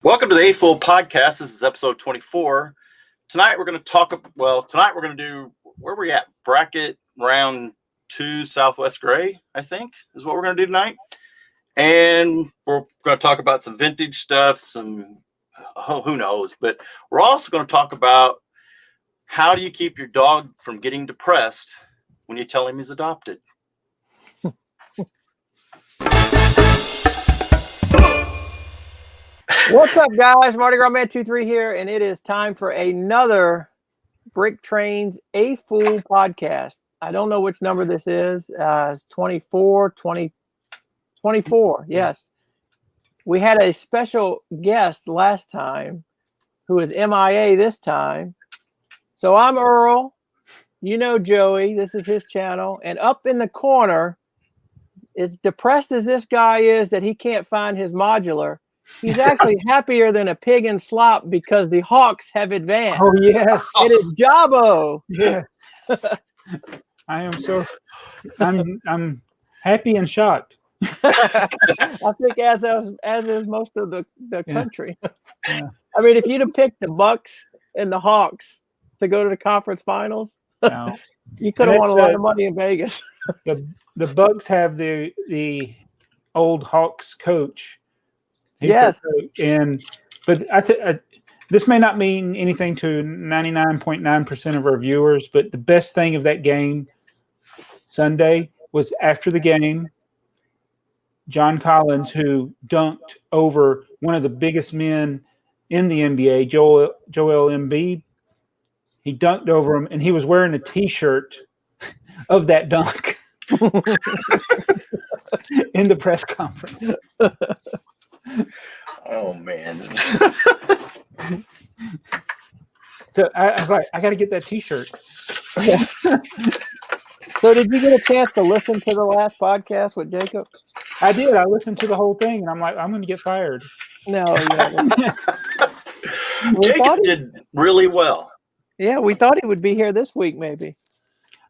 Welcome to the AFoOL podcast. This is episode 24. Tonight we're going to talk. Tonight we're going to do where we at bracket round 2 Southwest Gray. I think is what we're going to do tonight, and we're going to talk about some vintage stuff. Who knows, but we're also going to talk about how do you keep your dog from getting depressed when you tell him he's adopted. What's up, guys? Mardi Gras Man 23 here, and it is time for another BrickTrains AFoOL podcast. I don't know which number this is. 24. Yes. We had a special guest last time who is MIA this time. So I'm Earl. You know Joey. This is his channel. And up in the corner, as depressed as this guy is that he can't find his modular, he's actually happier than a pig in slop because the Hawks have advanced. Oh, yes. It is Jabo. Yeah. I am I'm happy and shocked. I think as is most of the country. Yeah. I mean, if you'd have picked the Bucks and the Hawks to go to the conference finals, No. you could have won a lot of money in Vegas. The Bucks have the old Hawks coach. He's Yes. But this may not mean anything to 99.9% of our viewers, but the best thing of that game Sunday was after the game, John Collins, who dunked over one of the biggest men in the NBA, Joel Embiid. He dunked over him, and he was wearing a T-shirt of that dunk in the press conference. Oh man! So I was like, I got to get that T-shirt. So did you get a chance to listen to the last podcast with Jacob? I did. I listened to the whole thing, and I'm like, I'm going to get fired. No. Yeah. Jacob did really well. Yeah, we thought he would be here this week, maybe.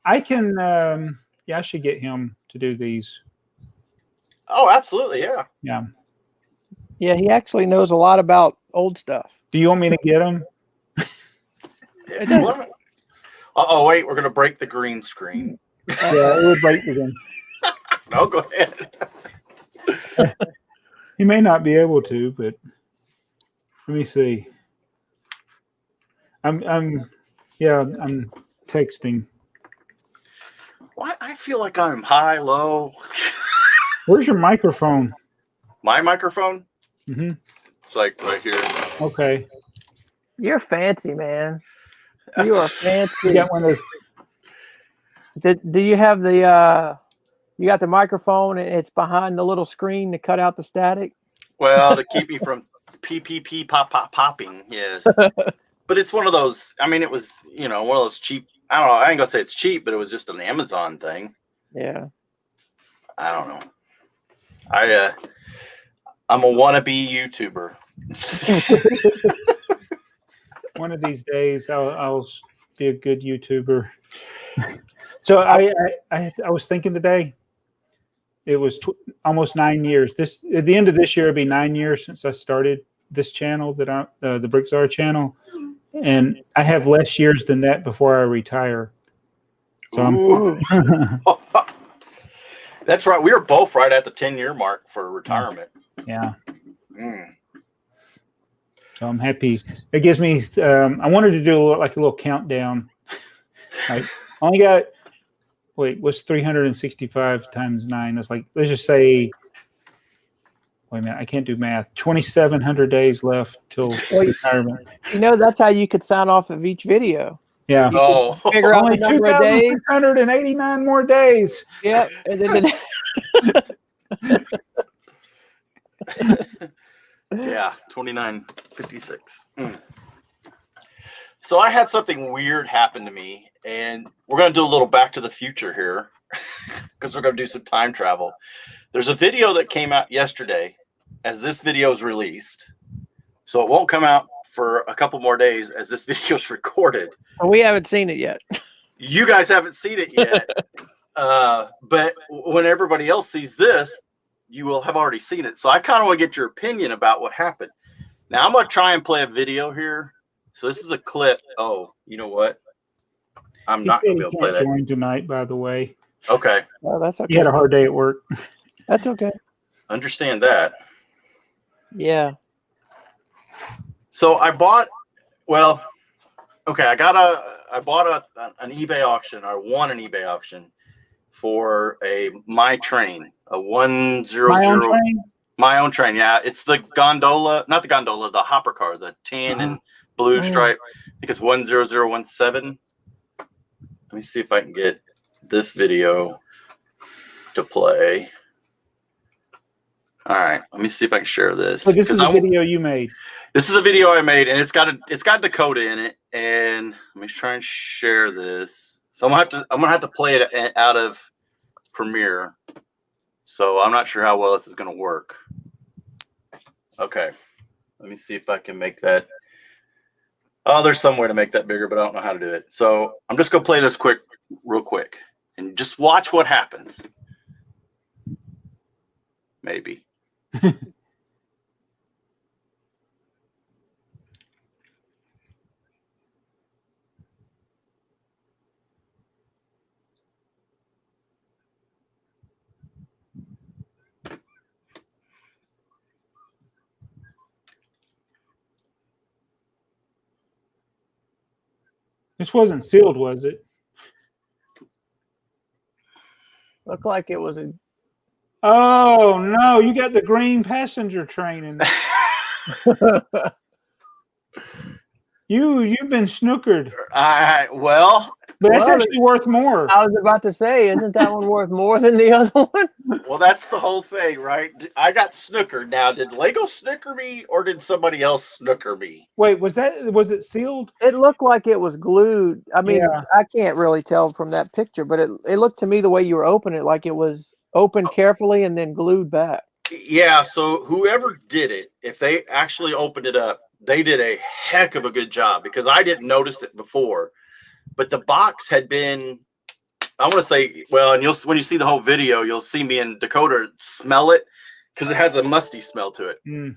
I can. I should get him to do these. Oh, absolutely, yeah. Yeah. Yeah, he actually knows a lot about old stuff. Do you want me to get him? If you want. Oh, wait, we're gonna break the green screen. Yeah, it would break again. No, go ahead. He may not be able to, but let me see. I'm texting. Why? I feel like I'm high, low. Where's your microphone? My microphone? Mm-hmm. It's like right here. Okay. You're fancy, man. You are fancy. You got one of those. Do you have the you got the microphone and it's behind the little screen to cut out the static? Well, to keep me from popping, yes. But it's one of those. I mean, it was one of those cheap. I don't know. I ain't gonna say it's cheap, but it was just an Amazon thing. Yeah. I don't know. I'm a wannabe YouTuber. One of these days, I'll be a good YouTuber. So I was thinking today, it was almost 9 years. At the end of this year, it'll be 9 years since I started this channel, the BrickTrains channel, and I have less years than that before I retire. So That's right. We were both right at the 10-year mark for retirement. Yeah. Mm. So I'm happy. It gives me. I wanted to do a little countdown. I only got. What's 365 times 9? It's like, let's just say. Wait a minute, I can't do math. 2,700 days left till retirement. That's how you could sign off of each video. Yeah. Oh, Figure out only the number of days. 2,689 more days. Yep. And then yeah, 2956. So I had something weird happen to me, and we're going to do a little Back to the Future here because we're going to do some time travel. There's a video that came out yesterday as this video is released. So it won't come out for a couple more days as this video is recorded. we haven't seen it yet. You guys haven't seen it yet. But when everybody else sees this, you will have already seen it. So I kind of want to get your opinion about what happened. Now I'm going to try and play a video here. So this is a clip. Oh, you know what? I'm not going to be able to play that. Join tonight, by the way. Okay. Oh, that's okay. You had a hard day at work. That's okay. Understand that. Yeah. So I bought, well, okay, I bought an eBay auction. I won an eBay auction for my train, a 100. My own train? My own train, yeah. It's the gondola, not the gondola, the hopper car, the tan and blue stripe. I think it's 10017. Let me see if I can get this video to play. All right, let me see if I can share this. So this is a video you made. This is a video I made, and it's got Dakota in it. And let me try and share this. So I'm gonna have to play it out of Premiere. So I'm not sure how well this is gonna work. Okay, let me see if I can make that. Oh, there's some way to make that bigger, but I don't know how to do it. So I'm just gonna play this real quick, and just watch what happens. Maybe. This wasn't sealed, was it? Looked like it was a. Oh no, you got the green passenger train in there. You've been snookered. Well, but that's actually worth more. I was about to say, isn't that one worth more than the other one? Well, that's the whole thing, right? I got snookered. Now, did Lego snooker me, or did somebody else snooker me? Wait, was it sealed? It looked like it was glued. I mean, Yeah. I can't really tell from that picture, but it looked to me the way you were opening it, like it was opened carefully and then glued back. Yeah, so whoever did it, if they actually opened it up, they did a heck of a good job, because I didn't notice it before. But the box had been, I want to say, well, and when you see the whole video, you'll see me and Dakota smell it, because it has a musty smell to it.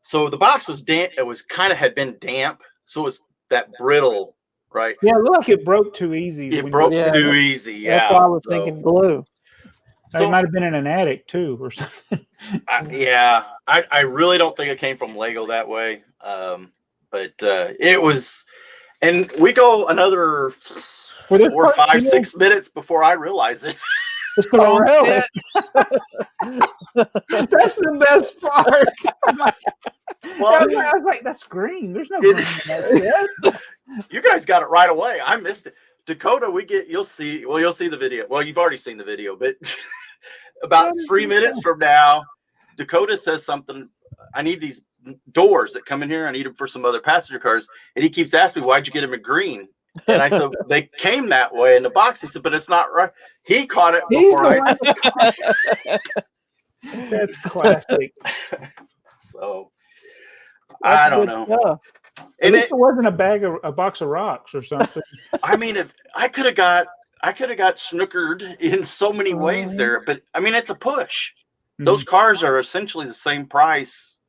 So the box was damp. It was had been damp. So it was that brittle, right? Yeah, it looked like it broke too easy. It broke too easy. Yeah. That's why I was thinking glue. So it might have been in an attic too, or something. Yeah, I really don't think it came from Lego that way. But it was, and we go another 4, 5, 6 minutes before I realize it. It's the wrong set. That's the best part. Well, I was like, that's green. There's no green in that set. You guys got it right away. I missed it. Dakota, you'll see the video. Well, you've already seen the video, but about 3 minutes from now, Dakota says something. I need these doors that come in here. I need them for some other passenger cars. And he keeps asking me, why'd you get them in green? And I said, they came that way in the box. He said, but it's not right. He caught it before I. That's classic. So I don't know. Stuff. And it wasn't a box of rocks or something. I mean, if I could have got snookered in so many ways there, but I mean, it's a push. Those cars are essentially the same price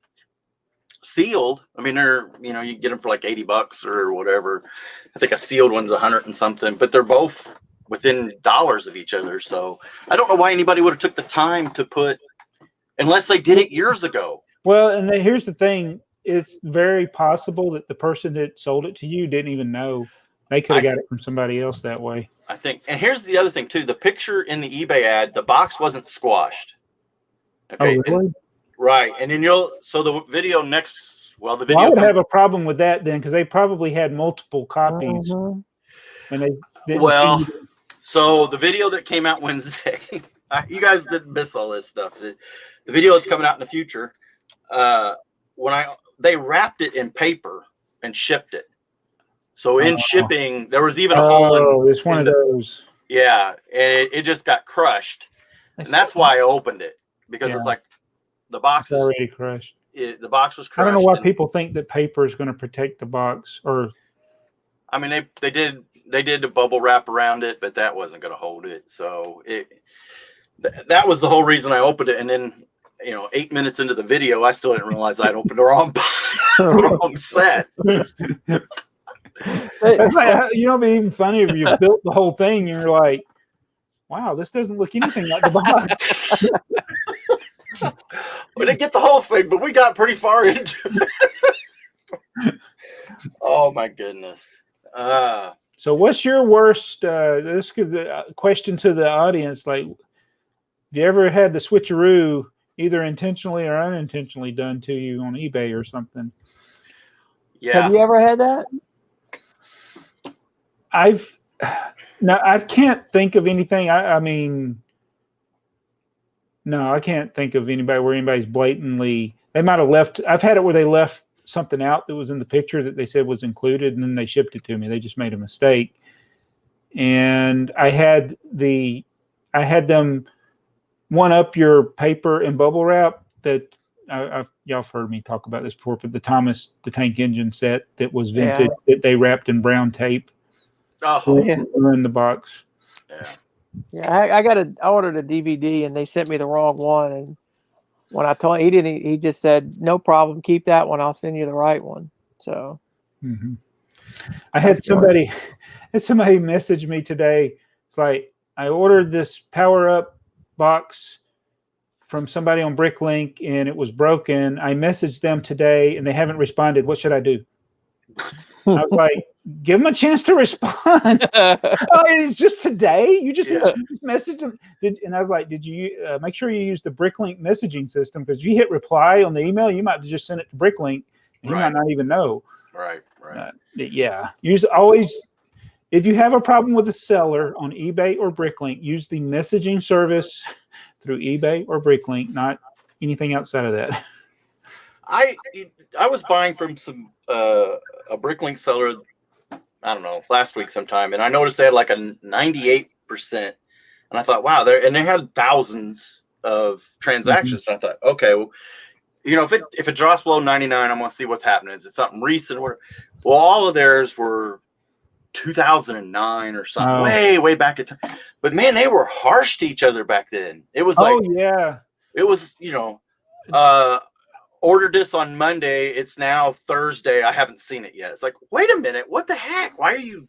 sealed. I mean, they're, you can get them for like $80 or whatever. I think a sealed one's 100 and something, but they're both within dollars of each other. So I don't know why anybody would have took the time to put, unless they did it years ago. Well, and here's the thing. It's very possible that the person that sold it to you didn't even know. They could have got it from somebody else that way. I think. And here's the other thing too. The picture in the eBay ad, the box wasn't squashed. Okay. Oh, really? Right. And then so the video next, the video. I would have a problem with that then, because they probably had multiple copies. And they didn't so the video that came out Wednesday, you guys didn't miss all this stuff. The video that's coming out in the future, they wrapped it in paper and shipped it. So in shipping, there was even a hole in. Oh, it's one of those. Yeah, and it just got crushed, and that's why I opened it, because it's like the box is already crushed. The box was crushed. I don't know why people think that paper is going to protect the box, or. I mean, they did the bubble wrap around it, but that wasn't going to hold it. So that was the whole reason I opened it, and then 8 minutes into the video, I still didn't realize I'd opened the wrong box. wrong set. That's like, you know, it'd be even funny if you built the whole thing and you're like, wow, this doesn't look anything like the box. We didn't get the whole thing, but we got pretty far into it. Oh my goodness. So what's your worst, this could question to the audience, like, have you ever had the switcheroo either intentionally or unintentionally done to you on eBay or something? Yeah. Have you ever had that? I can't think of anything. I mean, no, I can't think of anybody where anybody's blatantly, they might have left. I've had it where they left something out that was in the picture that they said was included, and then they shipped it to me. They just made a mistake. And I had them one up your paper and bubble wrap that y'all have heard me talk about this before, but the Thomas the Tank Engine set that was vintage that they wrapped in brown tape. Oh, Yeah. In the box. Yeah, I ordered a DVD and they sent me the wrong one. And when I told him, he just said, no problem, keep that one. I'll send you the right one. So I had somebody message me today. It's like, I ordered this power up box from somebody on Bricklink and it was broken. I messaged them today and they haven't responded. What should I do? I was like, give them a chance to respond. Oh, it's just today. You just messaged them. And I was like, did you make sure you use the Bricklink messaging system? Because you hit reply on the email, you might just send it to Bricklink. And he might not even know. Right. Yeah. Use always, if you have a problem with a seller on eBay or Bricklink, use the messaging service through eBay or Bricklink, not anything outside of that. I was buying from a Bricklink seller, I don't know, last week sometime, and I noticed they had like a 98%, and I thought, wow, they had thousands of transactions. And I thought, okay, well, you know, if it drops below 99, I'm gonna see what's happening. Is it something recent? Well, all of theirs were 2009 or something, way back at time. But man, they were harsh to each other back then. It was like, it was, you know, ordered this on Monday. It's now Thursday. I haven't seen it yet. It's like, wait a minute. What the heck? Why are you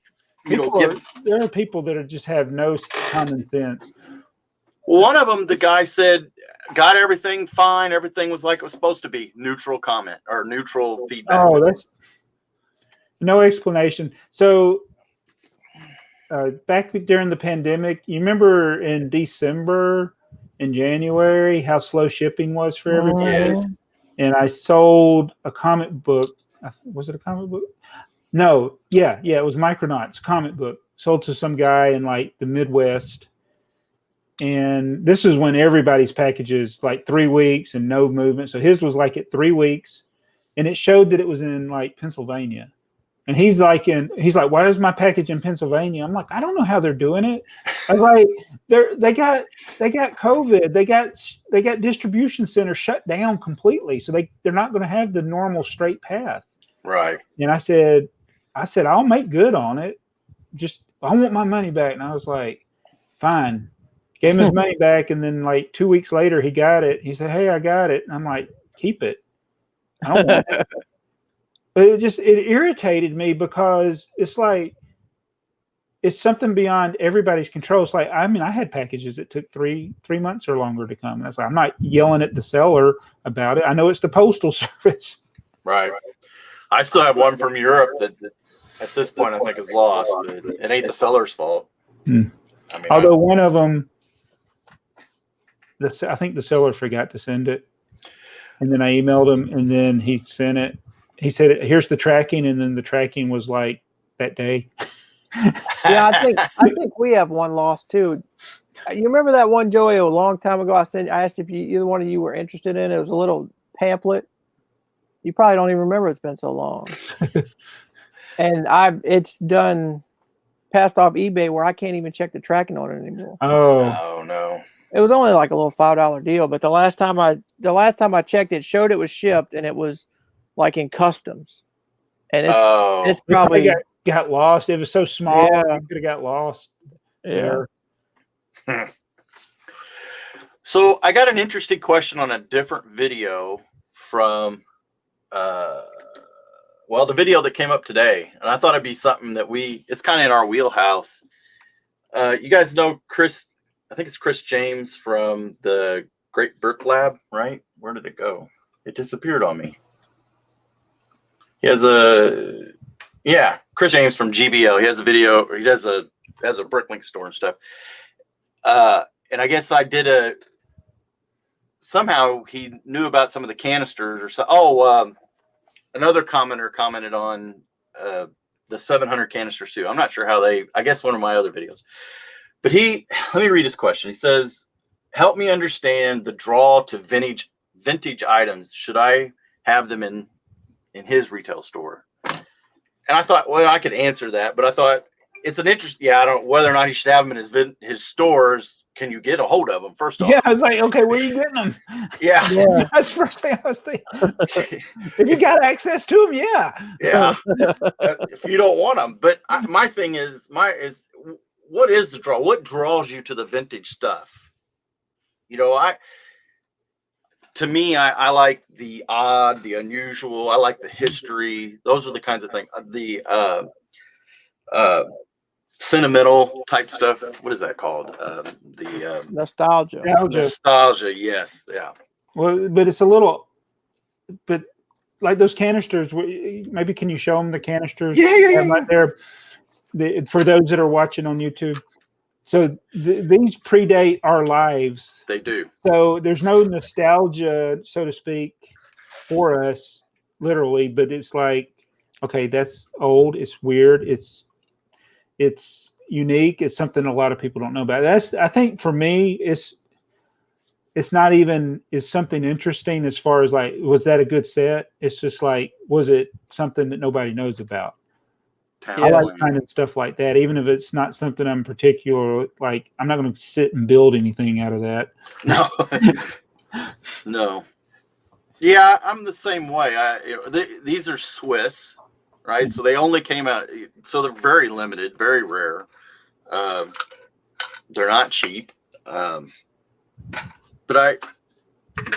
there are people that just have no common sense. One of them, the guy said, got everything fine. Everything was like it was supposed to be. Neutral comment or neutral feedback. Oh, that's no explanation. So back during the pandemic, you remember in December and January how slow shipping was for everybody? Yes. And I sold a comic book. Was it a comic book? No. Yeah. It was Micronauts comic book. Sold to some guy in like the Midwest. And this is when everybody's packages like 3 weeks and no movement. So his was like at 3 weeks, and it showed that it was in like Pennsylvania. And he's like, why is my package in Pennsylvania? I'm like, I don't know how they're doing it. I was like, they got COVID. They got distribution centers shut down completely. So they're not going to have the normal straight path. Right. And I said, I'll make good on it. Just, I want my money back. And I was like, fine. Gave him his money back. And then like 2 weeks later, he got it. He said, hey, I got it. And I'm like, keep it. I don't want it. But it irritated me because it's like, it's something beyond everybody's control. It's like, I mean, I had packages that took three months or longer to come. And I was like, I'm not yelling at the seller about it. I know it's the postal service. Right. I still have one from Europe that at this point I think is lost. But it ain't the seller's fault. I mean, although one of them, I think the seller forgot to send it. And then I emailed him and then he sent it. He said, here's the tracking. And then the tracking was like that day. Yeah, I think we have one lost too. You remember that one, Joey, a long time ago? I asked if either one of you were interested in it. It was a little pamphlet. You probably don't even remember. It's been so long. And it's done passed off eBay where I can't even check the tracking on it anymore. Oh no. It was only like a little $5 deal, but the last time I checked, it showed it was shipped and it was like in customs. And it's probably got lost. It was so small, it could have got lost. Yeah. So I got an interesting question on a different video from Well, the video that came up today, and I thought it'd be something that it's kind of in our wheelhouse. You guys know Chris, I think it's Chris James from the Great Brick Lab, right? Where did it go? It disappeared on me. He has Chris James from GBO. He has a video, he has a Bricklink store and stuff. And I guess somehow he knew about some of the canisters or so. Another commenter commented on the 700 canisters too. I'm not sure how I guess one of my other videos. But let me read his question. He says, help me understand the draw to vintage items. Should I have them in his retail store? And I thought, well, I could answer that, but I thought it's an interest. Yeah, I don't know whether or not he should have them in his stores. Can you get a hold of them? First off, yeah, I was like, okay, where are you getting them? Yeah, That's the first thing I was thinking. If you got access to them, yeah. If you don't want them, but my thing is, what is the draw? What draws you to the vintage stuff? You know, to me, I like the odd, the unusual. I like the history. Those are the kinds of things. The sentimental type stuff. What is that called? The nostalgia. Nostalgia. Yes. Yeah. Well, but it's a little, but like those canisters. Maybe can you show them the canisters? Yeah. Right there. For those that are watching on YouTube. So these predate our lives. They do. So there's no nostalgia, so to speak, for us, literally. But it's like, okay, that's old. It's weird. It's unique. It's something a lot of people don't know about. I think for me, it's not even is something interesting as far as like, was that a good set? It's just like, was it something that nobody knows about? I like kind of stuff like that, even if it's not something I'm particular. Like, I'm not going to sit and build anything out of that. No, no. Yeah, I'm the same way. These are Swiss, right? So they only came out. So they're very limited, very rare. They're not cheap. But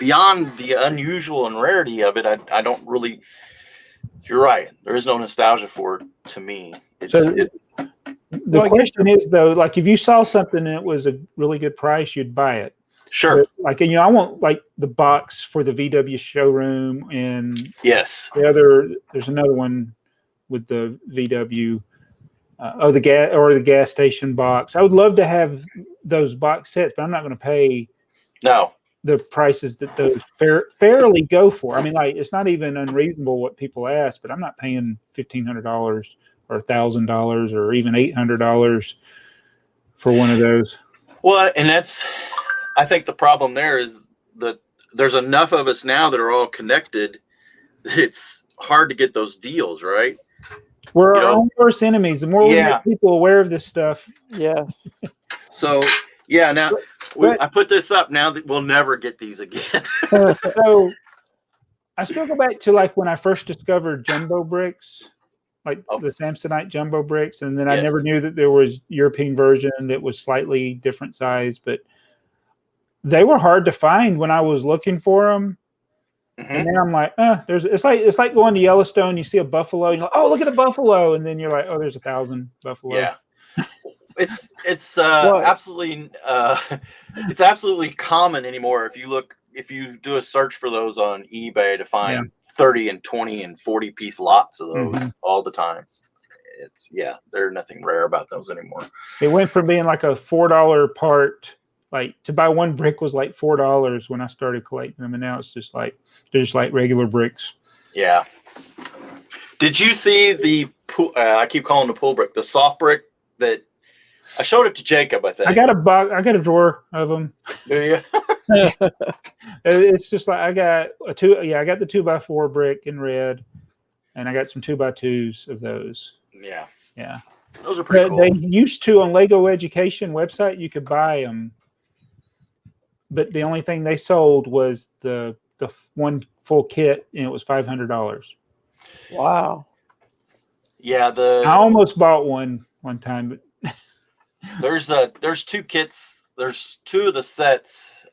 beyond the unusual and rarity of it, I don't really. You're right. There is no nostalgia for it to me. The question is, though, like if you saw something and it was a really good price, you'd buy it. Sure. But, like, and I want like the box for the VW showroom and yes, there's another one with the VW, the gas station box. I would love to have those box sets, but I'm not going to pay. No. The prices that those fairly go for. I mean, like, it's not even unreasonable what people ask, but I'm not paying $1,500 or $1,000 or even $800 for one of those. Well, and I think the problem there is that there's enough of us now that are all connected. It's hard to get those deals, right? We're our own worst enemies. The more we make people aware of this stuff. Yes. So, yeah, now I put this up now that we'll never get these again. So I still go back to like when I first discovered jumbo bricks, like the Samsonite jumbo bricks. And then I never knew that there was European version that was slightly different size, but they were hard to find when I was looking for them. Mm-hmm. And then I'm like, it's like going to Yellowstone. You see a buffalo, and you're like, oh, look at a buffalo. And then you're like, oh, there's 1,000 buffalo. Yeah. It's absolutely it's absolutely common anymore. If you do a search for those on eBay to find 30 and 20 and 40 piece lots of those all the time. There's nothing rare about those anymore. It went from being like a $4 part, like to buy one brick was like $4 when I started collecting them, and now it's just like they're just like regular bricks. Yeah. Did you see the I keep calling the pool brick, the soft brick that I showed it to Jacob, I think. I got a drawer of them. Yeah. It's just like I got the 2x4 brick in red, and I got some 2x2s of those. Yeah. Yeah. Those are pretty cool. They used to on Lego Education website, you could buy them, but the only thing they sold was the one full kit, and it was $500. Wow. Yeah, I almost bought one time, but there's two kits. There's two of the sets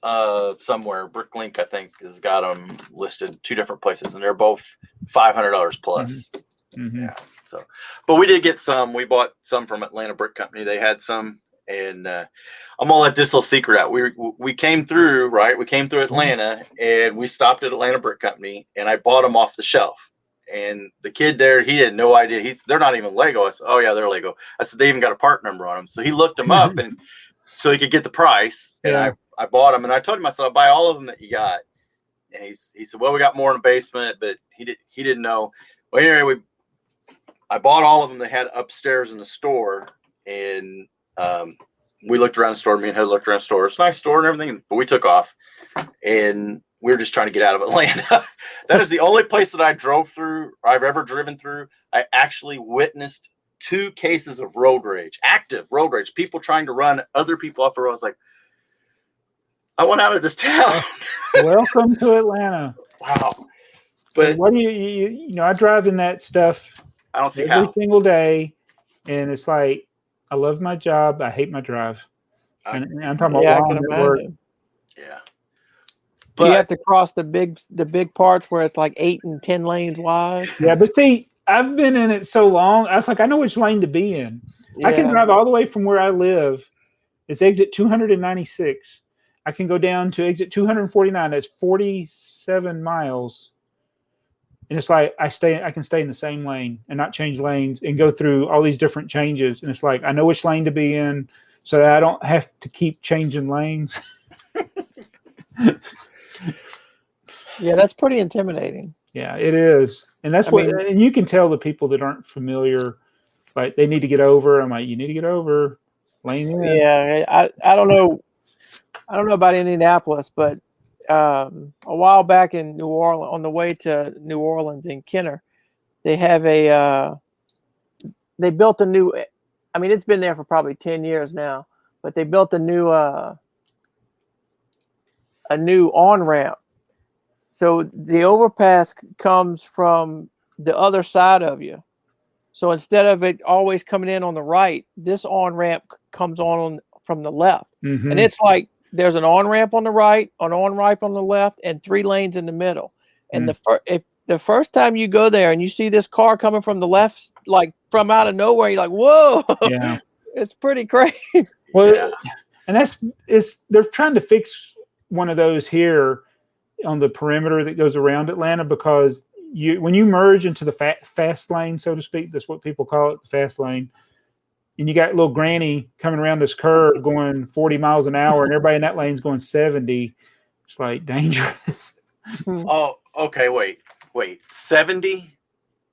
somewhere. Bricklink, I think, has got them listed two different places, and they're both $500 plus. Yeah. So, but we did get some. We bought some from Atlanta Brick Company. They had some, and I'm gonna let this little secret out. We came through, right? We came through Atlanta, and we stopped at Atlanta Brick Company, and I bought them off the shelf. And the kid there, he had no idea. They're not even Lego. I said, oh yeah, they're Lego. I said, they even got a part number on them. So he looked them up, and so he could get the price. And I bought them, and I told him, I said, I'll buy all of them that you got. And he said, well, we got more in the basement, but he didn't know. Well, anyway, I bought all of them they had upstairs in the store, and we looked around the store. Me and Heather looked around the store. It's a nice store and everything, but we took off, and we were just trying to get out of Atlanta. That is the only place that I drove through, or I've ever driven through. I actually witnessed 2 cases of road rage, active road rage, people trying to run other people off the road. I was like, I want out of this town. Welcome to Atlanta. Wow. But what do you know, I drive in that stuff I don't see every how. single day, and it's like, I love my job, I hate my drive. And I'm talking about I can work. imagine. Yeah. But you have to cross the big parts where it's like 8 and 10 lanes wide. Yeah, but see, I've been in it so long, I was like, I know which lane to be in. Yeah. I can drive all the way from where I live. It's exit 296. I can go down to exit 249. That's 47 miles. And it's like I can stay in the same lane and not change lanes and go through all these different changes. And it's like, I know which lane to be in so that I don't have to keep changing lanes. Yeah, that's pretty intimidating. Yeah, it is. And that's and you can tell the people that aren't familiar, like, they need to get over. I'm like, you need to get over. Lane in. Yeah, I don't know. I don't know about Indianapolis, but a while back in New Orleans, on the way to New Orleans in Kenner, they have they built a new, I mean, it's been there for probably 10 years now, but they built a new on-ramp. So the overpass comes from the other side of you. So instead of it always coming in on the right, this on-ramp comes on from the left. Mm-hmm. And it's like, there's an on-ramp on the right, an on-ramp on the left, and 3 lanes in the middle. And the first time you go there and you see this car coming from the left, like from out of nowhere, you're like, whoa, yeah, it's pretty crazy. Well, and they're trying to fix one of those here on the perimeter that goes around Atlanta, because when you merge into the fast lane, so to speak, that's what people call it, the fast lane, and you got little granny coming around this curve going 40 miles an hour, and everybody in that lane's going 70. It's like dangerous. Oh, okay. Wait. 70?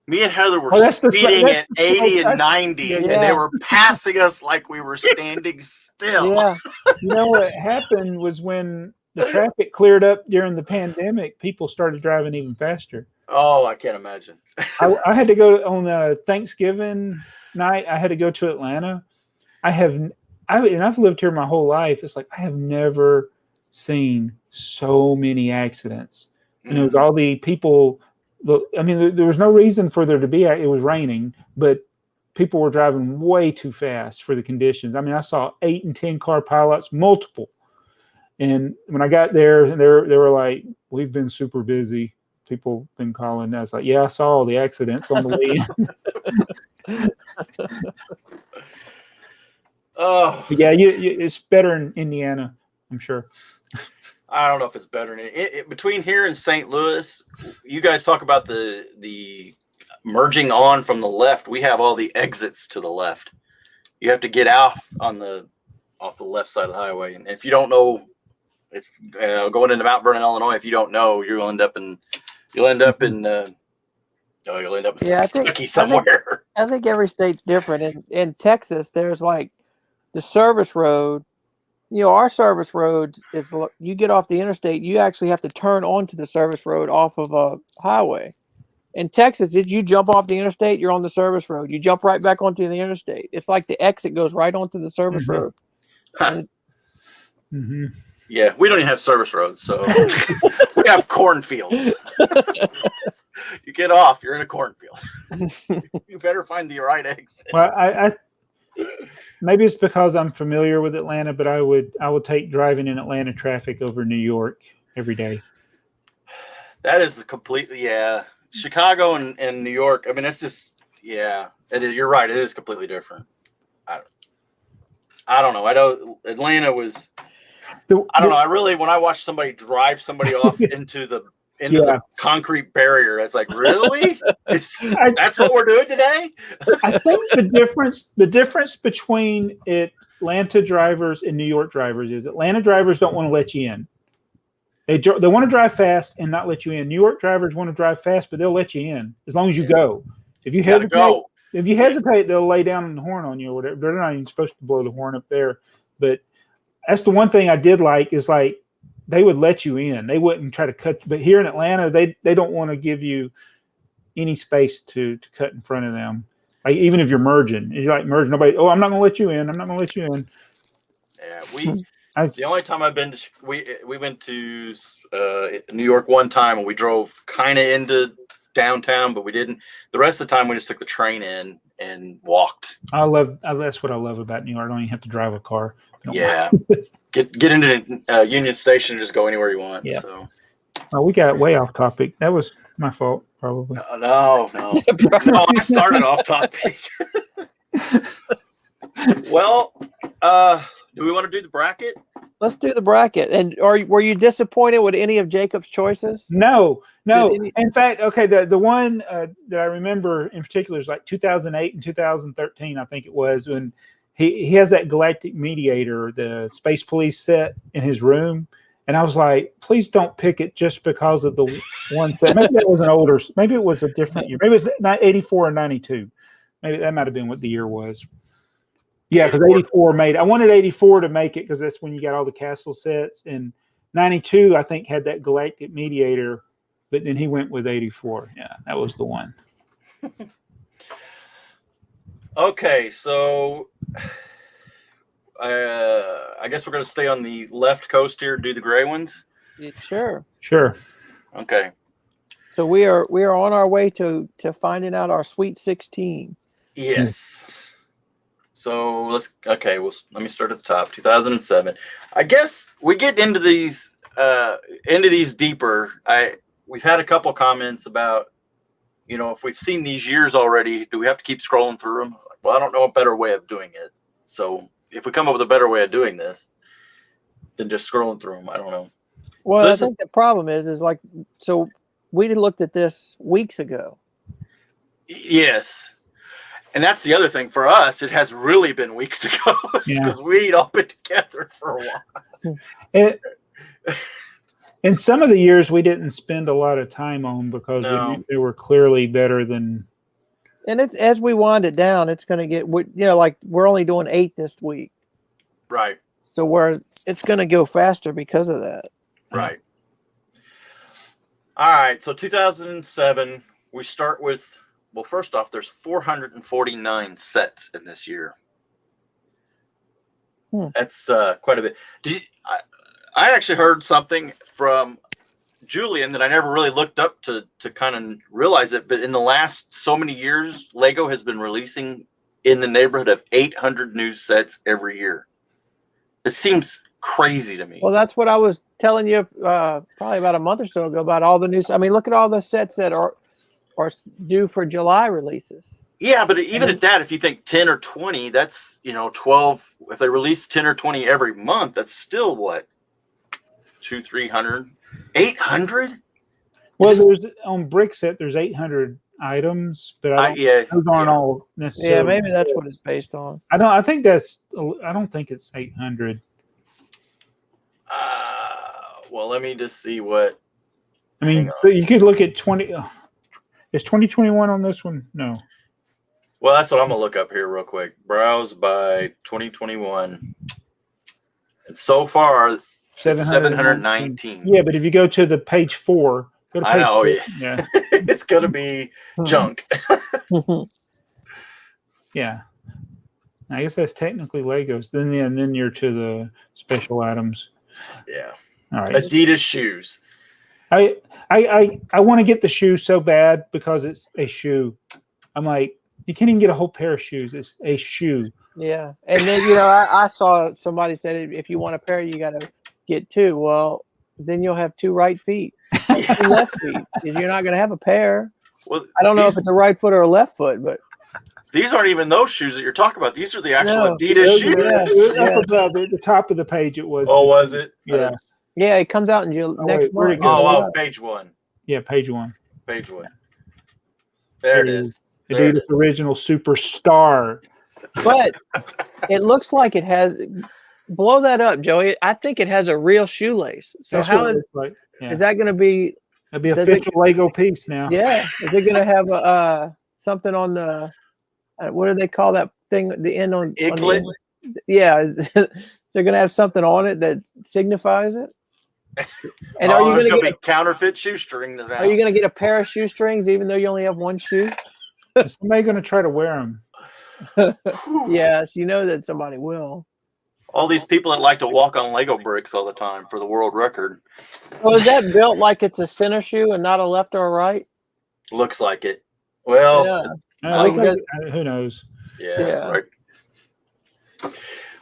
Me and Heather were that's speeding at 80 and 90, and they were passing us like we were standing still. Yeah. You know what happened was when the traffic cleared up during the pandemic, people started driving even faster. Oh, I can't imagine. I had to go on Thanksgiving night. I had to go to Atlanta. And I've lived here my whole life. It's like, I have never seen so many accidents. And it was all the people. I mean, there was no reason for there to be. It was raining, but people were driving way too fast for the conditions. I mean, I saw 8 and 10 car pileups, multiple. And when I got there, they were like, "We've been super busy. People been calling." I was like, "Yeah, I saw all the accidents on the way in." Oh, but yeah, it's better in Indiana, I'm sure. I don't know if it's better between here and St. Louis. You guys talk about the merging on from the left. We have all the exits to the left. You have to get off the left side of the highway, and if you don't know, if going into Mount Vernon, Illinois, if you don't know, you'll end up in Kentucky somewhere. I think every state's different. In Texas, there's like the service road. You know, our service road is, you get off the interstate, you actually have to turn onto the service road off of a highway. In Texas, you jump off the interstate, you're on the service road. You jump right back onto the interstate. It's like the exit goes right onto the service road. Yeah, we don't even have service roads, so we have cornfields. You get off, you're in a cornfield. You better find the right exit. Well, I maybe it's because I'm familiar with Atlanta, but I would take driving in Atlanta traffic over New York every day. That is completely, Chicago and New York. I mean, it's just you're right. It is completely different. I don't know. I know Atlanta was. I don't know. I really, when I watch somebody drive somebody off into the concrete barrier, it's like, really? That's what we're doing today? I think the difference between Atlanta drivers and New York drivers is Atlanta drivers don't want to let you in. They want to drive fast and not let you in. New York drivers want to drive fast, but they'll let you in as long as you go. If you hesitate, they'll lay down the horn on you or whatever. They're not even supposed to blow the horn up there. But that's the one thing I did like is like they would let you in. They wouldn't try to cut. But here in Atlanta, they don't want to give you any space to cut in front of them. Like even if you're merging, I'm not going to let you in. I'm not going to let you in. Yeah, the only time I've been to we went to New York one time and we drove kind of into downtown, but we didn't. The rest of the time we just took the train in and walked. That's what I love about New York. I don't even have to drive a car. Yeah, get into Union Station and just go anywhere you want. Yeah. So, we got way off topic. That was my fault, probably. No, I started off topic. Well, do we want to do the bracket? Let's do the bracket. And were you disappointed with any of Jacob's choices? No. In fact, okay, the one that I remember in particular is like 2008 and 2013, I think it was, when he has that Galactic Mediator, the Space Police set in his room. And I was like, please don't pick it just because of the one set. Maybe that was an older, maybe it was a different year. Maybe it was not 84 or 92. Maybe that might have been what the year was. Yeah, because 84 I wanted 84 to make it because that's when you got all the castle sets. And 92, I think, had that Galactic Mediator, but then he went with 84. Yeah, that was the one. Okay, so I guess we're going to stay on the left coast here, do the gray ones. Sure. Okay. So we are on our way to finding out our Sweet 16. Yes. So let me start at the top. 2007. I guess we get into these deeper. We've had a couple comments about, if we've seen these years already, do we have to keep scrolling through them? Well, I don't know a better way of doing it. So if we come up with a better way of doing this than just scrolling through them, I don't know. Well, I think the problem is like, so we looked at this weeks ago. Yes. And that's the other thing for us. It has really been weeks ago because we'd all been together for a while. In some of the years, we didn't spend a lot of time on because they were clearly better than. And it's as we wind it down, it's going to get like we're only doing 8 this week, right? So it's going to go faster because of that, right? All right. So 2007, we start with. Well, first off, there's 449 sets in this year. That's quite a bit. I actually heard something from Julian that I never really looked up to kind of realize it, but in the last so many years, Lego has been releasing in the neighborhood of 800 new sets every year. It seems crazy to me. Well, that's what I was telling you probably about a month or so ago about all the new. I mean, look at all the sets that are due for July releases. Yeah, but even at that, if you think 10 or 20, that's 12. If they release 10 or 20 every month, that's still what? 200, 300, 800? Well, there's on Brickset, there's 800 items, but those aren't all necessarily. Yeah, maybe that's what it's based on. I don't think it's 800. Well, let me just see what. I mean, you could look at 20. Is 2021 on this one? No. Well, that's what I'm going to look up here real quick. Browse by 2021. And so far, 719. Yeah, but if you go to the page 4. I know. Yeah. It's going to be junk. Yeah. I guess that's technically Legos. Then you're to the special items. Yeah. All right. Adidas shoes. I want to get the shoe so bad because it's a shoe. I'm like, you can't even get a whole pair of shoes. It's a shoe. Yeah. And then, I saw somebody said if you want a pair, you got to get 2. Well, then you'll have 2 right feet, 2 left feet. You're not going to have a pair. Well, I don't know if it's a right foot or a left foot, but these aren't even those shoes that you're talking about. These are the actual No, Adidas Those shoes. are up above the top of the page. It was. Oh, was it? Yeah. yeah, it comes out in next wait, where'd it month. go? Oh, page 1. Yeah, page 1. Page 1. There it is. There it Adidas is. Original Superstar. But it looks like it has. Blow that up, Joey. I think it has a real shoelace. So That's how what it is, looks like. Yeah. is that going to be? That'd be does official Lego piece now. Yeah, is it going to have a something on the? What do they call that thing? The end on the Iglet? end? Yeah, so they're going to have something on it that signifies it. And are you there's going to be get? counterfeit shoestring now. Are you going to get a pair of shoestrings even though you only have one shoe? Is somebody going to try to wear them? Yes, you know that somebody will. All these people that like to walk on Lego bricks all the time for the world record. So is that built like it's a center shoe and not a left or a right? Looks like it. Well, Yeah. Who knows? Yeah. Right.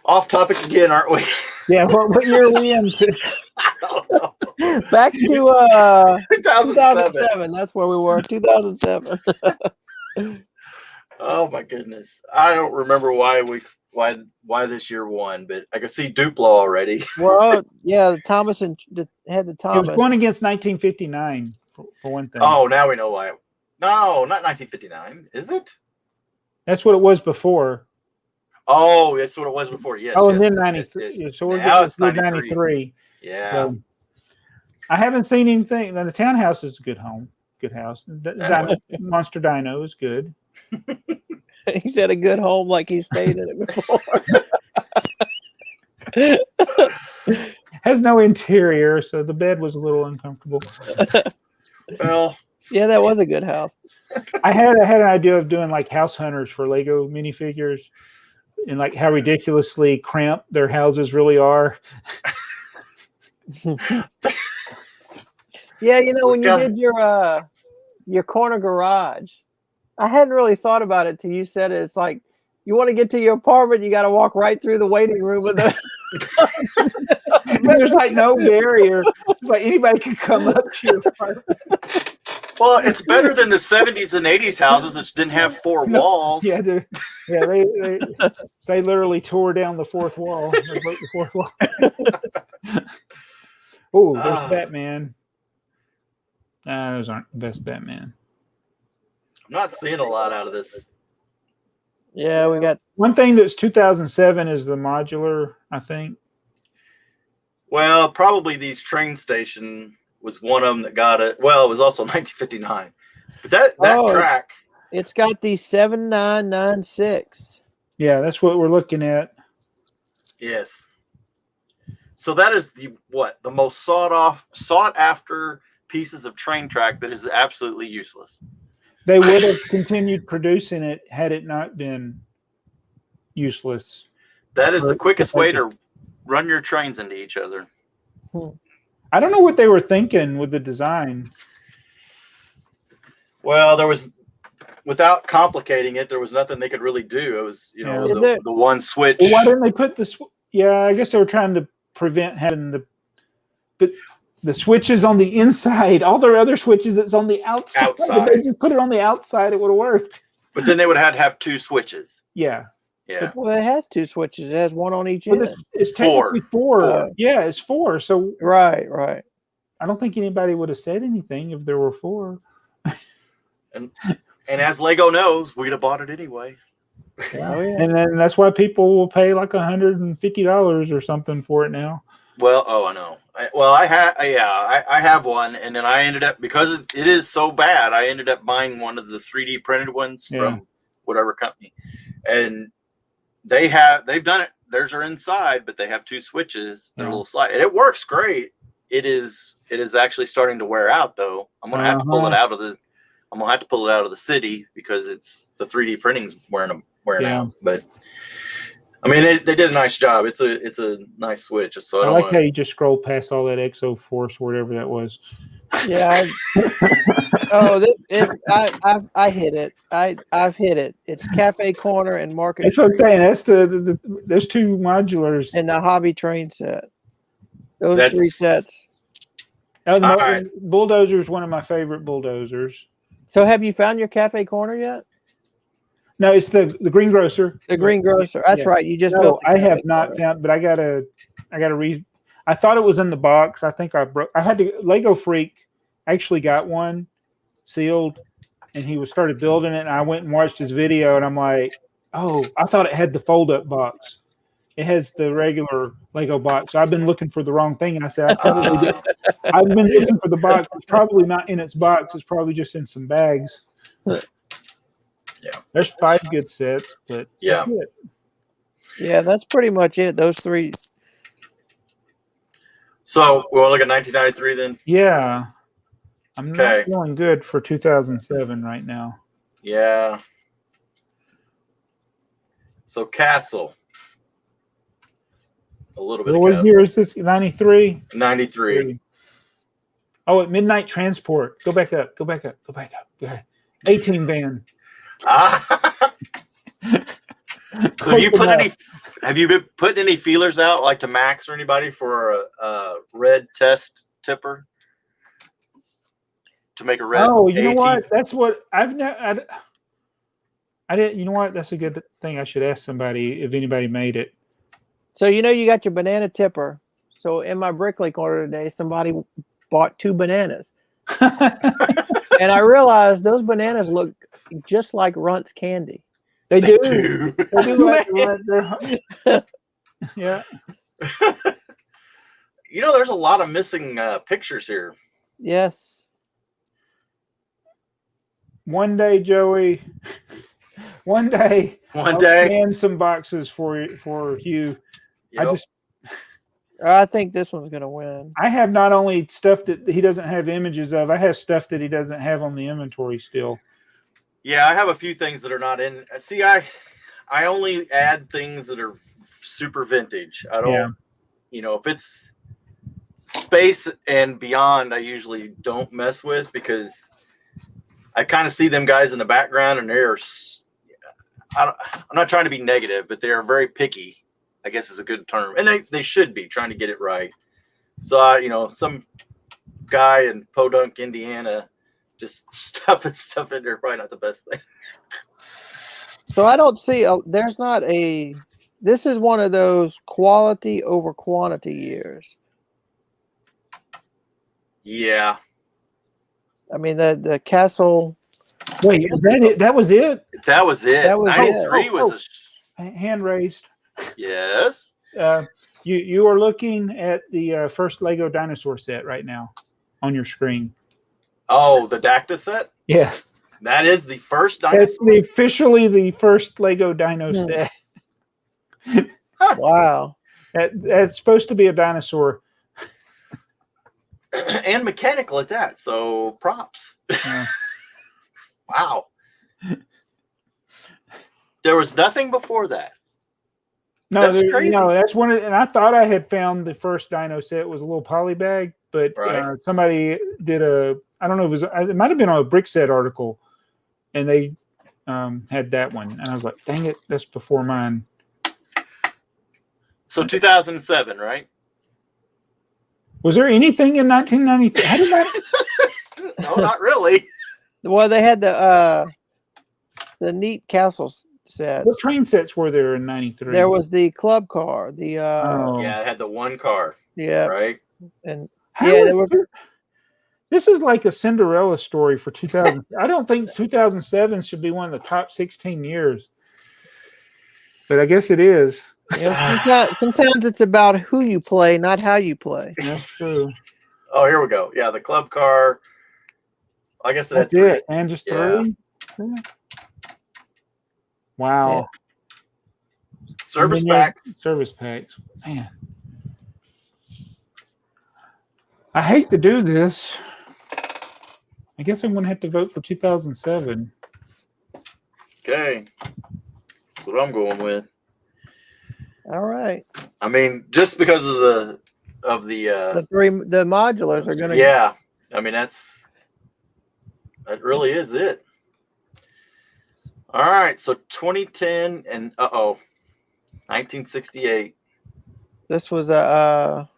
Off topic again, aren't we? Yeah, what year are we into? I don't know. Back to 2007. 2007. That's where we were. 2007. Oh my goodness. I don't remember why this year won, but I can see Duplo already. Well, yeah, Thomas had the It Thomas. was going against 1959 for one thing. Oh, now we know why. No, not 1959. Is it? That's what it was before. Oh, that's what it was before. Yes. Oh, yes, and then yes, 93. yes. So we're Now it's getting 93. 93. Yeah. So, I haven't seen anything. Now, the townhouse is a good home. Good house. Monster Dino is good. He said a good home like he stayed in it before. Has no interior, so the bed was a little uncomfortable. Well, yeah, that was a good house. I had an idea of doing like house hunters for Lego minifigures, and like how ridiculously cramped their houses really are. Yeah, you know, when you did your corner garage, I hadn't really thought about it till you said it. It's like you want to get to your apartment, you got to walk right through the waiting room with the. There's like no barrier. It's like anybody can come up to your apartment. well, it's better than the 70s and 80s houses which didn't have four walls. Yeah, they literally tore down the fourth wall. They broke the fourth wall. Oh, there's Batman. Those aren't the best Batman. I'm not seeing a lot out of this. Yeah, we got one thing that's 2007 is the modular, I think. Well, probably these train station was one of them that got it. Well, it was also 1959. But that track. It's got the 7996. Yeah, that's what we're looking at. Yes. So that is the most sought after pieces of train track that is absolutely useless. They would have continued producing it had it not been useless. That is the quickest way to run your trains into each other. I don't know what they were thinking with the design. Well, without complicating it, there was nothing they could really do. It was, the one switch. Well, why didn't they put the? Yeah, I guess they were trying to prevent having the switches on the inside. All their other switches, it's on the outside. If they just put it on the outside, it would have worked. But then they would have to have two switches. Yeah. Yeah. Well, it has two switches. It has one on each end. It's technically four. Yeah, it's four. So right. I don't think anybody would have said anything if there were four. And as Lego knows, we'd have bought it anyway. Yeah. Oh, yeah. And then that's why people will pay like $150 or something for it now. Well, I know. I have one, and then I ended up, because it is so bad, I ended up buying one of the 3D printed ones from whatever company, and they've done it. Theirs are inside, but they have two switches. They're a little slide, and it works great. It is actually starting to wear out, though. I'm gonna have to pull it out of the. I'm gonna have to pull it out of the city because it's the 3D printing's wearing out. But I mean, they did a nice job. It's a nice switch. So I like how you just scrolled past all that Exo Force, whatever that was. Yeah. I hit it. I've hit it. It's Cafe Corner and Market. That's what I'm saying. That's there's two modulars and the hobby train set. Those three sets. Bulldozer is one of my favorite bulldozers. So have you found your cafe corner yet? No, it's the greengrocer. The greengrocer. That's right. You just No, built. The I cafe have not corner. found, but I gotta read. I thought it was in the box. I think I broke. I had to. Lego Freak actually got one sealed, and he started building it. And I went and watched his video, and I'm like, oh, I thought it had the fold up box. It has the regular Lego box. So I've been looking for the wrong thing, and I said, I've been looking for the box. It's probably not in its box. It's probably just in some bags. Yeah, there's 5 good sets, but yeah. Yeah, that's pretty much it. Those 3. So we'll look at 1993 then. Yeah, I'm Okay. not feeling good for 2007 right now. Yeah. So Castle. A little bit. What year is this? 93? 93. Oh, at Midnight Transport. Go back up. Go back up. Go back up. Go ahead. 18 van. Ah. So have you been putting any feelers out, like to Max or anybody, for a red test tipper to make a red? Oh, you know AT? what? That's what I've never. I didn't. You know what? That's a good thing. I should ask somebody if anybody made it. So you got your banana tipper. So in my Bricklink order today, somebody bought 2 bananas, and I realized those bananas look just like Runt's candy. They do. They do. Yeah. You know, there's a lot of missing pictures here. Yes. One day, Joey. One day. I'll scan some boxes for you. Yep. I think this one's gonna win. I have not only stuff that he doesn't have images of. I have stuff that he doesn't have on the inventory still. Yeah, I have a few things that are not in. See, I only add things that are super vintage. I don't, if it's space and beyond, I usually don't mess with, because I kind of see them guys in the background, and I'm not trying to be negative, but they are very picky, I guess is a good term. And they should be trying to get it right. So, some guy in Podunk, Indiana, just stuffing stuff in there, probably not the best thing. So I don't see there's not a. This is one of those quality over quantity years. Yeah. I mean the Castle. Wait, is that it? That was it? That was it. That was 93 was hand raised. Yes. You are looking at the first Lego dinosaur set right now on your screen. Oh, the Dacta set? Yes. That is the first dinosaur? That's officially the first Lego dino set. Wow. That's supposed to be a dinosaur. And mechanical at that, so props. Yeah. Wow. There was nothing before that. No, that's crazy. That's one of, and I thought I had found the first dino set was a little poly bag, but somebody did I don't know if it might have been on a Brick Set article, and they had that one, and I was like, dang it, that's before mine. So 2007, right? Was there anything in 1993? How did that? No, not really. Well, they had the neat castle sets. What train sets were there in 93? There was the club car. The yeah, it had the one car. Yeah. Right. And there were. This is like a Cinderella story for 2000. I don't think 2007 should be one of the top 16 years, but I guess it is. Sometimes it's about who you play, not how you play. That's true. Oh, here we go. Yeah, the club car. I guess that's it. And just 3. Yeah. Wow. Yeah. Service packs. Service packs. Man. I hate to do this. I guess I'm going to have to vote for 2007. Okay. That's what I'm going with. All right. I mean, just because of the modulars are going to. Yeah. I mean, that really is it. All right. So 2010 and 1968. This was a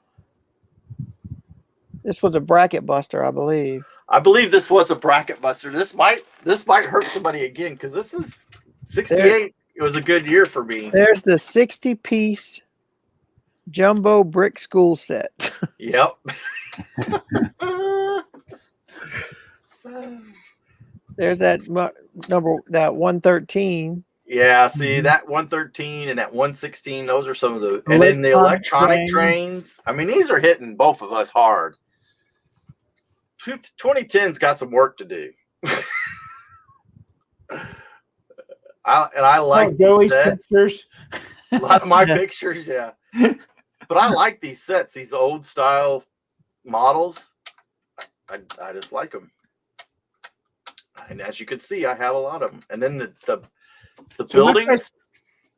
bracket buster, I believe. I believe this was a bracket buster. This might hurt somebody again because this is 68. It was a good year for me. There's the 60-piece jumbo brick school set. Yep. There's that number, that 113. Yeah, see that 113 and that 116, those are some of the, and then the electronic trains. I mean, these are hitting both of us hard. 2010's got some work to do. I like Joey's sets. pictures. A lot of my pictures, yeah. But I like these sets, these old style models. I just like them. And as you can see, I have a lot of them. And then the buildings.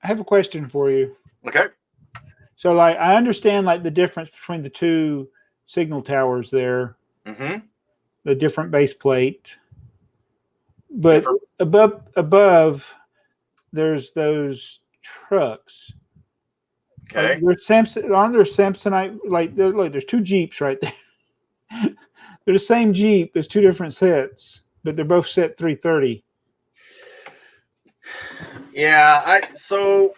I have a question for you. Okay. So, like, I understand like the difference between the two signal towers there, the different base plate, but above, there's those trucks. Okay. There's Samsonite, like there's two Jeeps right there. They're the same Jeep. There's two different sets, but they're both set 330. Yeah, so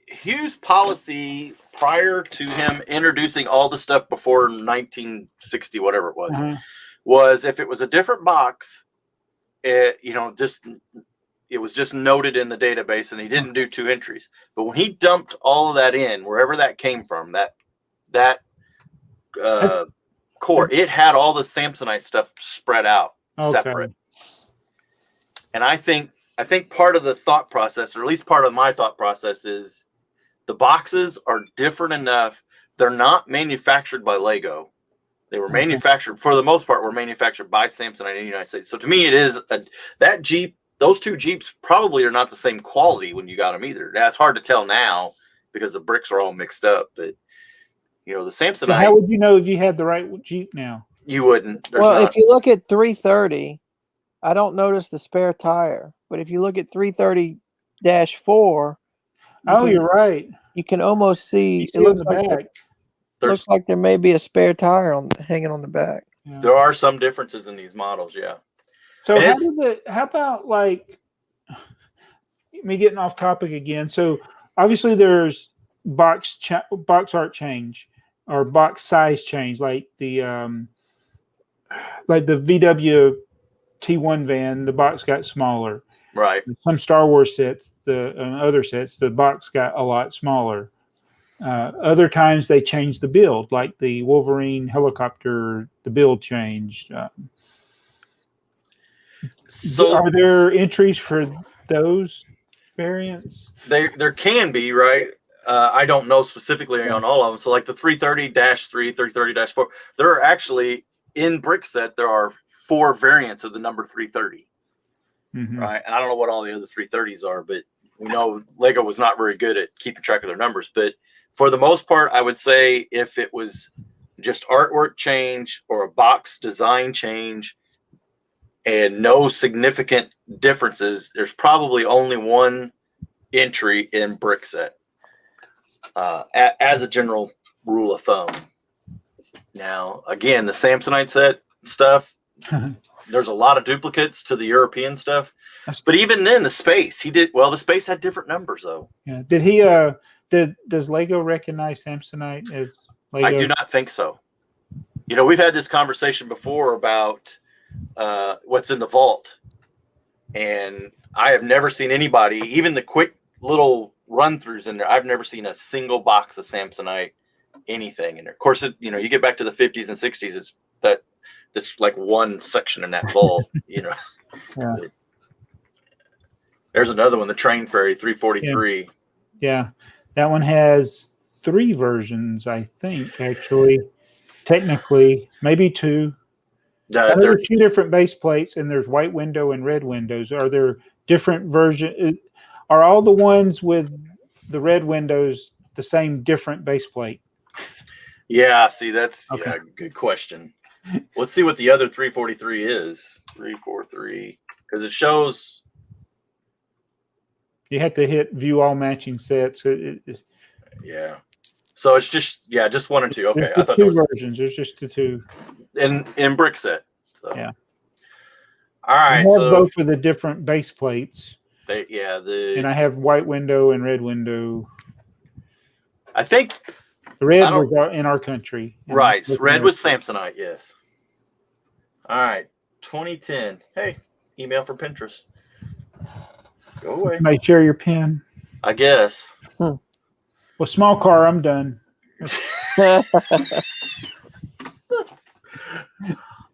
Hughes' policy prior to him introducing all the stuff before 1960, whatever it was, was if it was a different box, it was just noted in the database, and he didn't do 2 entries. But when he dumped all of that in, wherever that came from, that core, it had all the Samsonite stuff spread out separate. And I think part of the thought process, or at least part of my thought process, is the boxes are different enough. They're not manufactured by Lego. They were manufactured, for the most part, were manufactured by Samsonite in the United States. So to me, it is that Jeep. Those two Jeeps probably are not the same quality when you got them either. That's hard to tell now because the bricks are all mixed up. But the Samsonite. How would you know if you had the right Jeep now? You wouldn't. If you look at 330, I don't notice the spare tire. But if you look at 330-4, you're right. You can almost see. It looks like looks like there may be a spare tire hanging on the back. Yeah. There are some differences in these models, yeah. So how about like me getting off topic again? So obviously there's box art change or box size change, like the VW T1 van, the box got smaller. Right. Some Star Wars sets, the other sets, the box got a lot smaller. Other times they changed the build, like the Wolverine helicopter, the build changed. So are there entries for those variants? There can be, right? I don't know specifically on all of them. So like the 330-3, 330-4, there are actually in Brickset, there are 4 variants of the number 330. Right. And I don't know what all the other 330s are, but we know Lego was not very good at keeping track of their numbers. But for the most part, I would say if it was just artwork change or a box design change and no significant differences, there's probably only 1 entry in Brickset as a general rule of thumb. Now, again, the Samsonite set stuff, there's a lot of duplicates to the European stuff. But even then, the Space, the Space had different numbers, though. Yeah. Did he, does Lego recognize Samsonite as Lego? I do not think so. We've had this conversation before about what's in the vault. And I have never seen anybody, even the quick little run-throughs in there, I've never seen a single box of Samsonite anything in there. Of course, you get back to the 50s and 60s, that's like one section in that vault, Yeah. There's another one, the Train Ferry 343. Yeah. That one has 3 versions, I think, actually. Technically, maybe 2. There's 2 different base plates, and there's white window and red windows. Are there different versions? Are all the ones with the red windows the same different base plate? Yeah, see, that's a good question. Let's see what the other 343 is. 343, because it shows. You have to hit view all matching sets. Yeah. So it's just 1 and 2. Okay, I thought 2 versions. There's just the 2 in Brickset. So Yeah. All I right. have So both with the different base plates, and I have white window and red window. I think The red was in our country. Right. Red was Samsonite, yes. All right. 2010. Hey, email from Pinterest. Go away. Somebody share your pen. I guess. Well, small car, I'm done.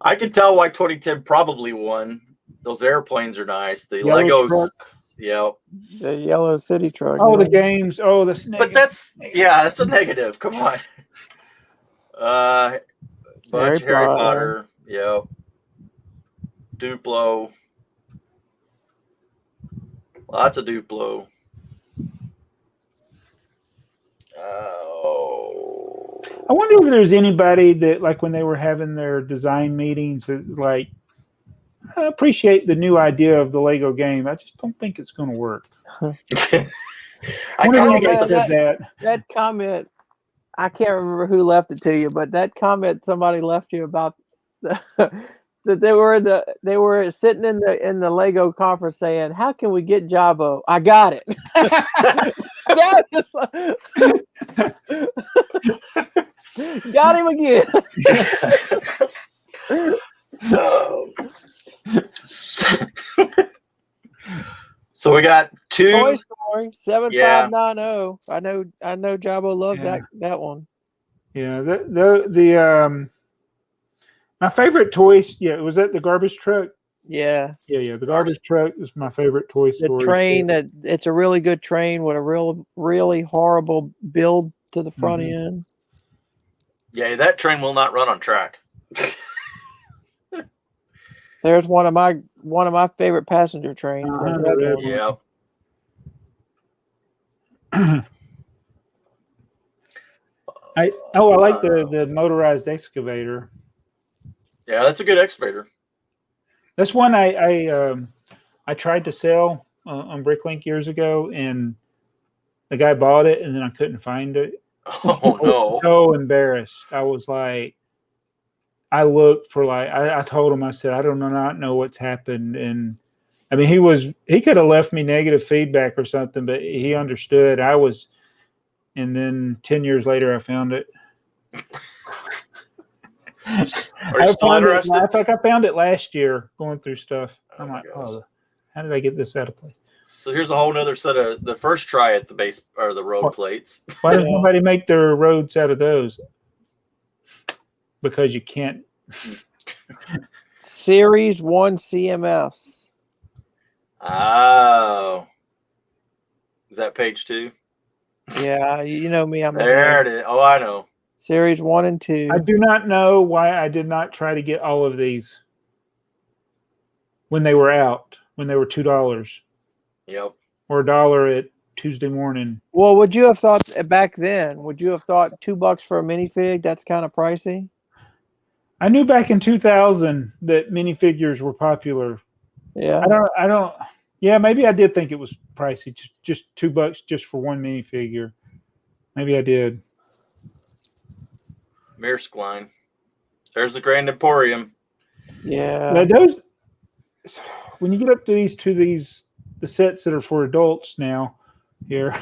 I can tell why 2010 probably won. Those airplanes are nice. The Yellow Legos. truck. Yeah. The yellow city truck. Oh, the games. Oh, that's negative. But that's a negative. Come on. Bunch of Harry Potter. Yep. Duplo. Lots of Duplo. Oh. I wonder if there's anybody that, like, when they were having their design meetings, like, I appreciate the new idea of the Lego game. I just don't think it's going to work. I kind of get that comment. I can't remember who left it to you, but that comment somebody left you about that they were sitting in the Lego conference saying, "How can we get Jabbo?" I got it. Got him again. So we got two. Toy Story 7590. I know Jabbo loves that one. Yeah, my favorite toy. Yeah, was that the garbage truck? Yeah. Yeah. The garbage truck is my favorite Toy Story. The train it's a really good train with a really horrible build to the front end. Yeah, that train will not run on track. There's one of my favorite passenger trains. Yeah. I like the motorized excavator. Yeah, that's a good excavator. That's one I tried to sell on Bricklink years ago, and the guy bought it, and then I couldn't find it. Oh no! I was so embarrassed. I was like, I looked for I told him, I said, I do not know what's happened, and I mean he could have left me negative feedback or something, but he understood. And then 10 years later, I found it. Are you still interested? I think I found it last year going through stuff. I'm like, gosh. how did I get this out of place? So here's a whole nother set of the first try at the base or the road plates. Why does nobody make their roads out of those? Because you can't. Series 1 CMFs. Oh. Is that page 2? Yeah, you know me. There it is. Oh, I know. Series 1 and 2. I do not know why I did not try to get all of these when they were out, when they were $2. Yep. Or $1 at Tuesday morning. Well, would you have thought back then? Would you have thought $2 for a minifig? That's kind of pricey. I knew back in 2000 that minifigures were popular. Yeah. I don't. Yeah, maybe I did think it was pricey. Just $2 just for one minifigure. Maybe I did. Meerskline. There's the Grand Emporium. Yeah. Now those. When you get up to the sets that are for adults now, here,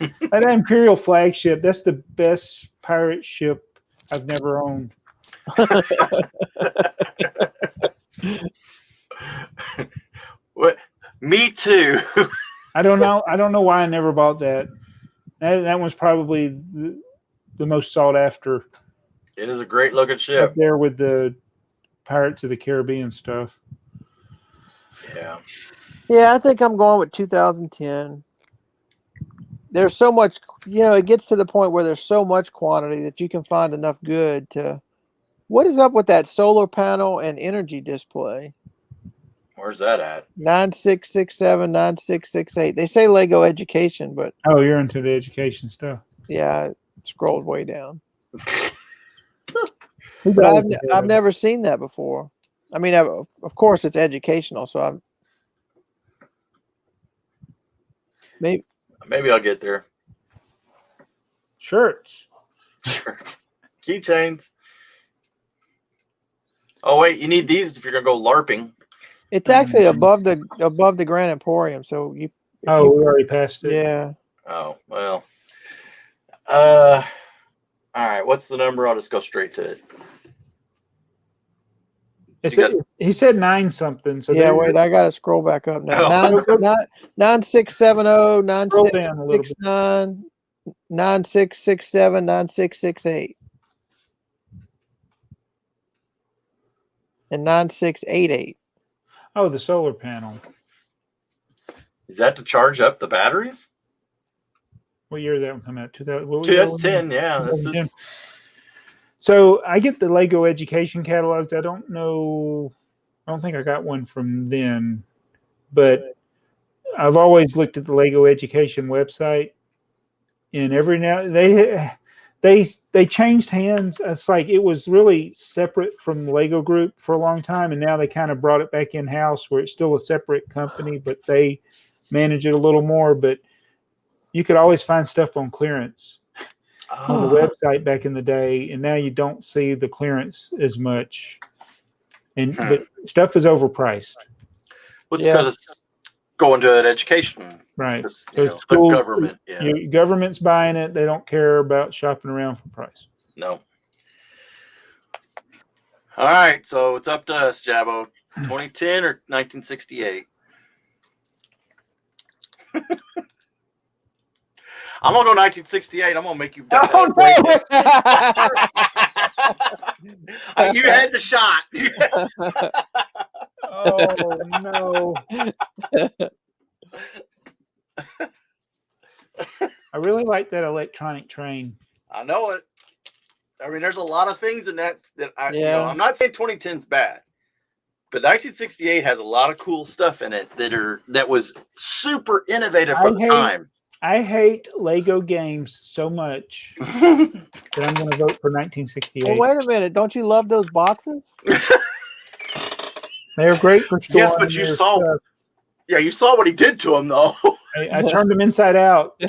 that Imperial flagship. That's the best pirate ship I've never owned. What? Me too. I don't know why I never bought that. That one's probably the most sought after. It is a great looking ship. Up there with the Pirates of the Caribbean stuff. Yeah. Yeah, I think I'm going with 2010. There's so much, it gets to the point where there's so much quantity that you can find enough good to. What is up with that solar panel and energy display? Where's that at? 9667, 9668. They say Lego Education, but oh, you're into the education stuff. Yeah, it scrolled way down. But I've never seen that before. I mean, of course, it's educational, so I'm maybe I'll get there. Shirts, keychains. Oh wait, you need these if you're gonna go LARPing. It's actually above the Grand Emporium. So you. Oh, we already passed it. Yeah. Oh well. All right. What's the number? I'll just go straight to it. He said 9 something. So Yeah, wait, I gotta scroll back up now. Oh. 9670, Scroll down a little bit. 9669, 9667, 9668. And 9688. Oh, the solar panel. Is that to charge up the batteries? What year did that one come out? 2000. 2010. Yeah, this is. So I get the Lego education catalogs. I don't think I got one from then, but I've always looked at the Lego education website, and every now they changed hands. It's like it was really separate from the Lego group for a long time, and now they kind of brought it back in house where it's still a separate company, but they manage it a little more. But you could always find stuff on clearance on the website back in the day, and now you don't see the clearance as much. And but stuff is overpriced. Well, it's because it's going to an education, right? The government, government's buying it. They don't care about shopping around for price. No. All right, so it's up to us, Jabo. 2010 or 1968? I'm gonna go 1968. I'm gonna make you. Oh, no. You had the shot. Oh no! I really like that electronic train. I know it. I mean, there's a lot of things in that I'm not saying 2010's bad, but 1968 has a lot of cool stuff in it that was super innovative for the time. I hate Lego games so much that I'm going to vote for 1968. Well, wait a minute. Don't you love those boxes? They're great for storing. Yes, but you saw what he did to them, though. I turned them inside out.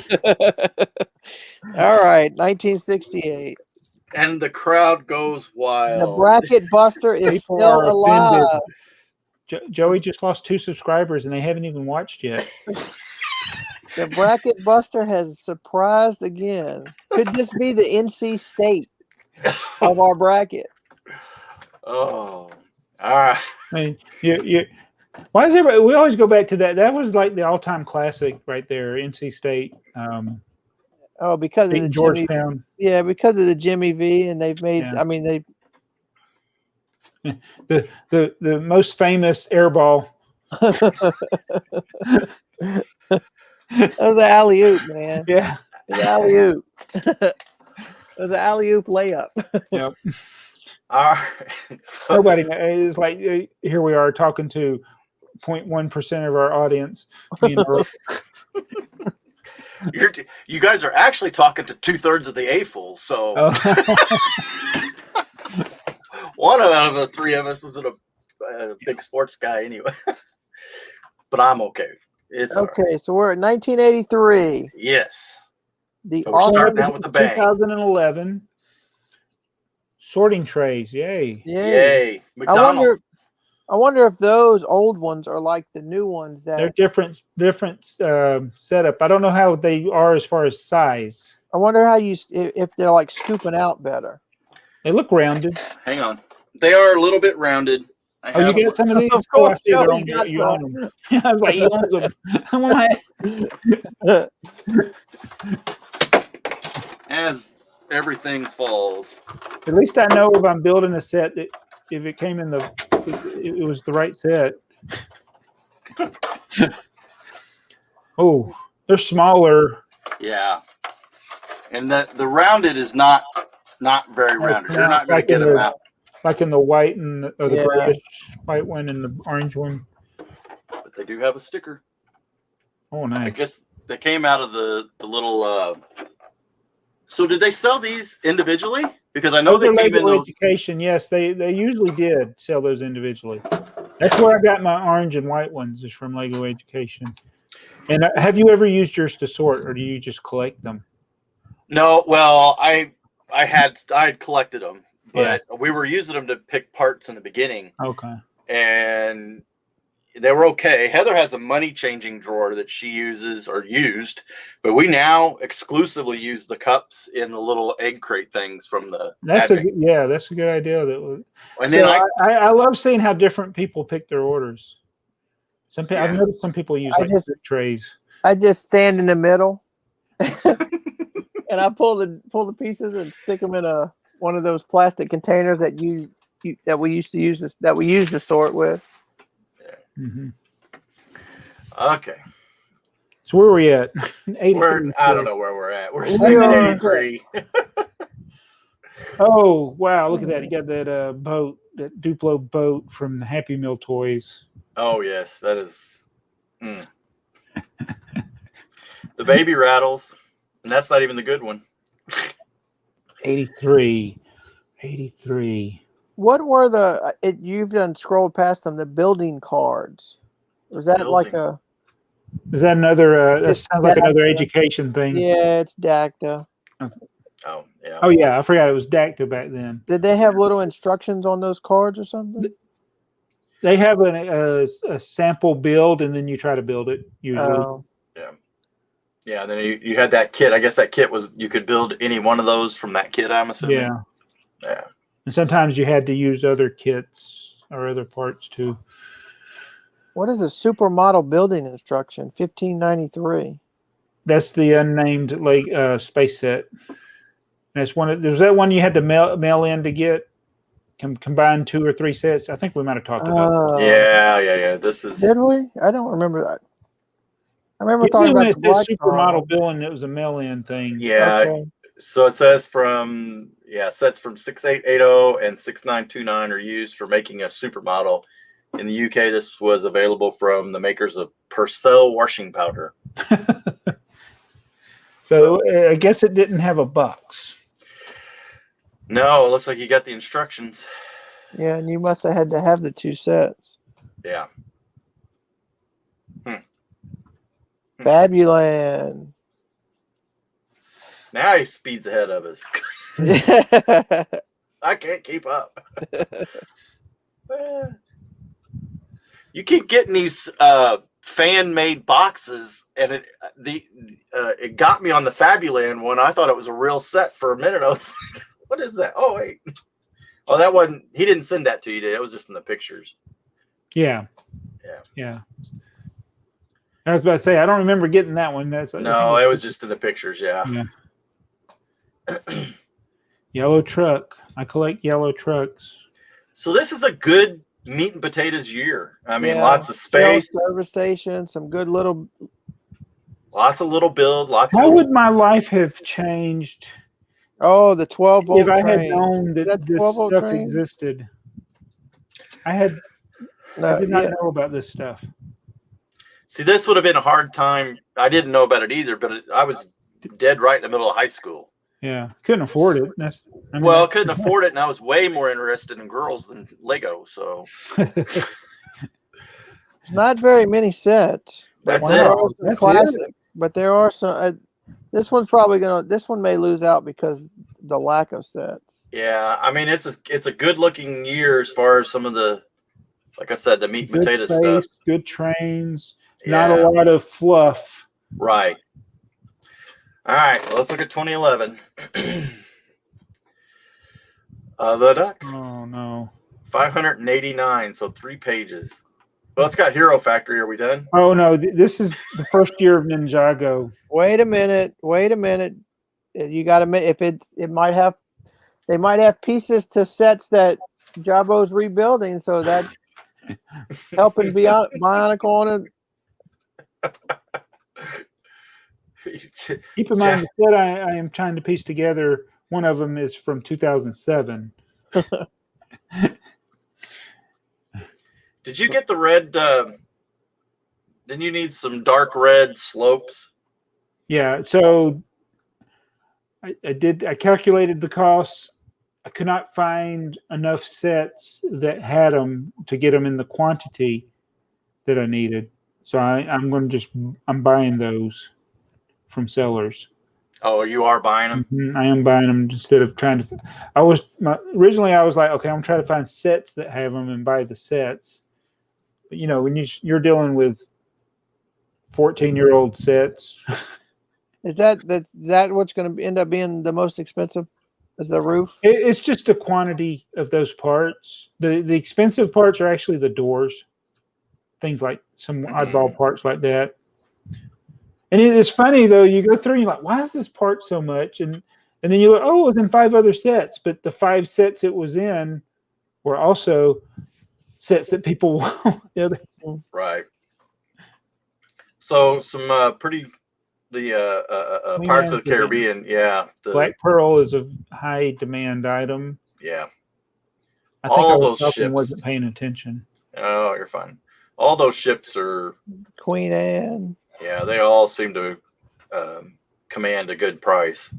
All right, 1968. And the crowd goes wild. The Bracket Buster is still alive. Joey just lost 2 subscribers, and they haven't even watched yet. The Bracket Buster has surprised again. Could this be the NC State of our bracket? Oh, all right. I mean, why is everybody? We always go back to that. That was like the all-time classic right there, NC State. Because of the Georgetown. Because of the Jimmy V, and they've made. Yeah. I mean, the most famous air ball. That was an alley-oop, man. Yeah. It was an alley-oop. It was an alley-oop layup. Yep. All right. So, nobody is like, here we are talking to 0.1% of our audience. You guys are actually talking to 2/3 of the AFoOL, so one out of the 3 of us isn't a big sports guy anyway. But I'm okay. It's okay. Right. So we're at 1983. Yes. The we're starting out with the bang. 2011 sorting trays. Yay! Yay! McDonald's. I wonder if those old ones are like the new ones that they're different setup. I don't know how they are as far as size. I wonder how if they're like scooping out better. They look rounded. Hang on, they are a little bit rounded. You get some of these? Of course, you own them. I was like, you own them. I want As everything falls. At least I know if I'm building a set that if it came in it was the right set. Oh, they're smaller. Yeah, and the rounded is not very rounded. You're not going to get them out. Like in the white or the grayish white one and the orange one. But they do have a sticker. Oh, nice. I guess they came out of the little. So did they sell these individually? Because I know they came in those. Education, yes, they usually did sell those individually. That's where I got my orange and white ones, is from Lego Education. And have you ever used yours to sort, or do you just collect them? No, well, I had collected them. but we were using them to pick parts in the beginning. Okay. And they were okay. Heather has a money changing drawer that she uses or used, but we now exclusively use the cups in the little egg crate things from the. That's a good idea. And then I love seeing how different people pick their orders. I've noticed some people use trays. I just stand in the middle, and I pull the pieces and stick them in one of those plastic containers that we used to sort with. Mm-hmm. Okay. So where are we at? I don't know where we're at. We're at 83. Oh, wow. Look at that. You got that boat, that Duplo boat from the Happy Meal toys. Oh, yes. That is. The baby rattles. And that's not even the good one. 83. What were you've done scrolled past them, the building cards? Was that like a... Is that another, that sounds like another education thing? Yeah, it's DACTA. Okay. Oh, yeah. Oh, yeah. I forgot it was DACTA back then. Did they have little instructions on those cards or something? They have a sample build, and then you try to build it, usually. Oh. Yeah. Yeah, then you had that kit. I guess that kit was, you could build any one of those from that kit, I'm assuming. Yeah. Yeah. And sometimes you had to use other kits or other parts too. What is a supermodel building instruction? 1593. That's the unnamed space set. That's there's that one you had to mail in to get combine 2 or 3 sets. I think we might have talked about that. Yeah. This is. Did we? I don't remember that. I remember talking about the black supermodel building. It was a mail-in thing. Yeah. Okay. So it says sets from 6880 and 6929 are used for making a supermodel. In the UK, this was available from the makers of Purcell washing powder. So I guess it didn't have a box. No, it looks like you got the instructions. Yeah, and you must have had to have the 2 sets. Yeah. Fabuland. Now he speeds ahead of us. I can't keep up. You keep getting these fan-made boxes, and it got me on the Fabuland one. I thought it was a real set for a minute. I was like, "What is that?" Oh wait, oh that wasn't. He didn't send that to you, did he? It was just in the pictures. Yeah. I was about to say I don't remember getting that one. No, it was just in the pictures. Yeah. Yellow truck. I collect yellow trucks. So this is a good meat and potatoes year. I mean, lots of space. Service station, some good little. Lots of little build. How would my life have changed? Oh, the 12-volt if I had known that this stuff existed. I did not know about this stuff. See, this would have been a hard time. I didn't know about it either, but I was dead right in the middle of high school. Yeah, couldn't afford it. Couldn't afford it, and I was way more interested in girls than Lego. So, it's not very many sets. That's classic, but there are some. This one's probably gonna. This one may lose out because the lack of sets. Yeah, I mean it's a good looking year as far as some of the, like I said, the meat and potato stuff. Good trains. Yeah. Not a lot of fluff. Right. All right, well, let's look at 2011. The duck. Oh, no. 589, so 3 pages. Well, it's got Hero Factory. Are we done? Oh, no. This is the first year of Ninjago. Wait a minute. You got to if it might have, they might have pieces to sets that Jabo's rebuilding, so that's helping Bionicle on it. Keep in mind, the set I am trying to piece together, one of them is from 2007. Did you get the red? Then you need some dark red slopes. Yeah, so I calculated the costs. I could not find enough sets that had them to get them in the quantity that I needed. So I'm buying those from sellers. Oh, you are buying them? Mhm, I am buying them instead of trying to. Originally I was like, okay, I'm trying to find sets that have them and buy the sets. But when you're dealing with 14-year-old sets. Is that what's going to end up being the most expensive? Is the roof? It's just the quantity of those parts. The expensive parts are actually the doors, things like some oddball parts like that. And it's funny though. You go through and you're like, why is this part so much? And then you look, oh, it was in 5 other sets, but the 5 sets it was in were also sets that people want. Right. So some Pirates of the Caribbean, yeah. Black Pearl is a high demand item. Yeah. I think all I those ships wasn't paying attention. Oh, you're fine. All those ships are Queen Anne. Yeah, they all seem to command a good price.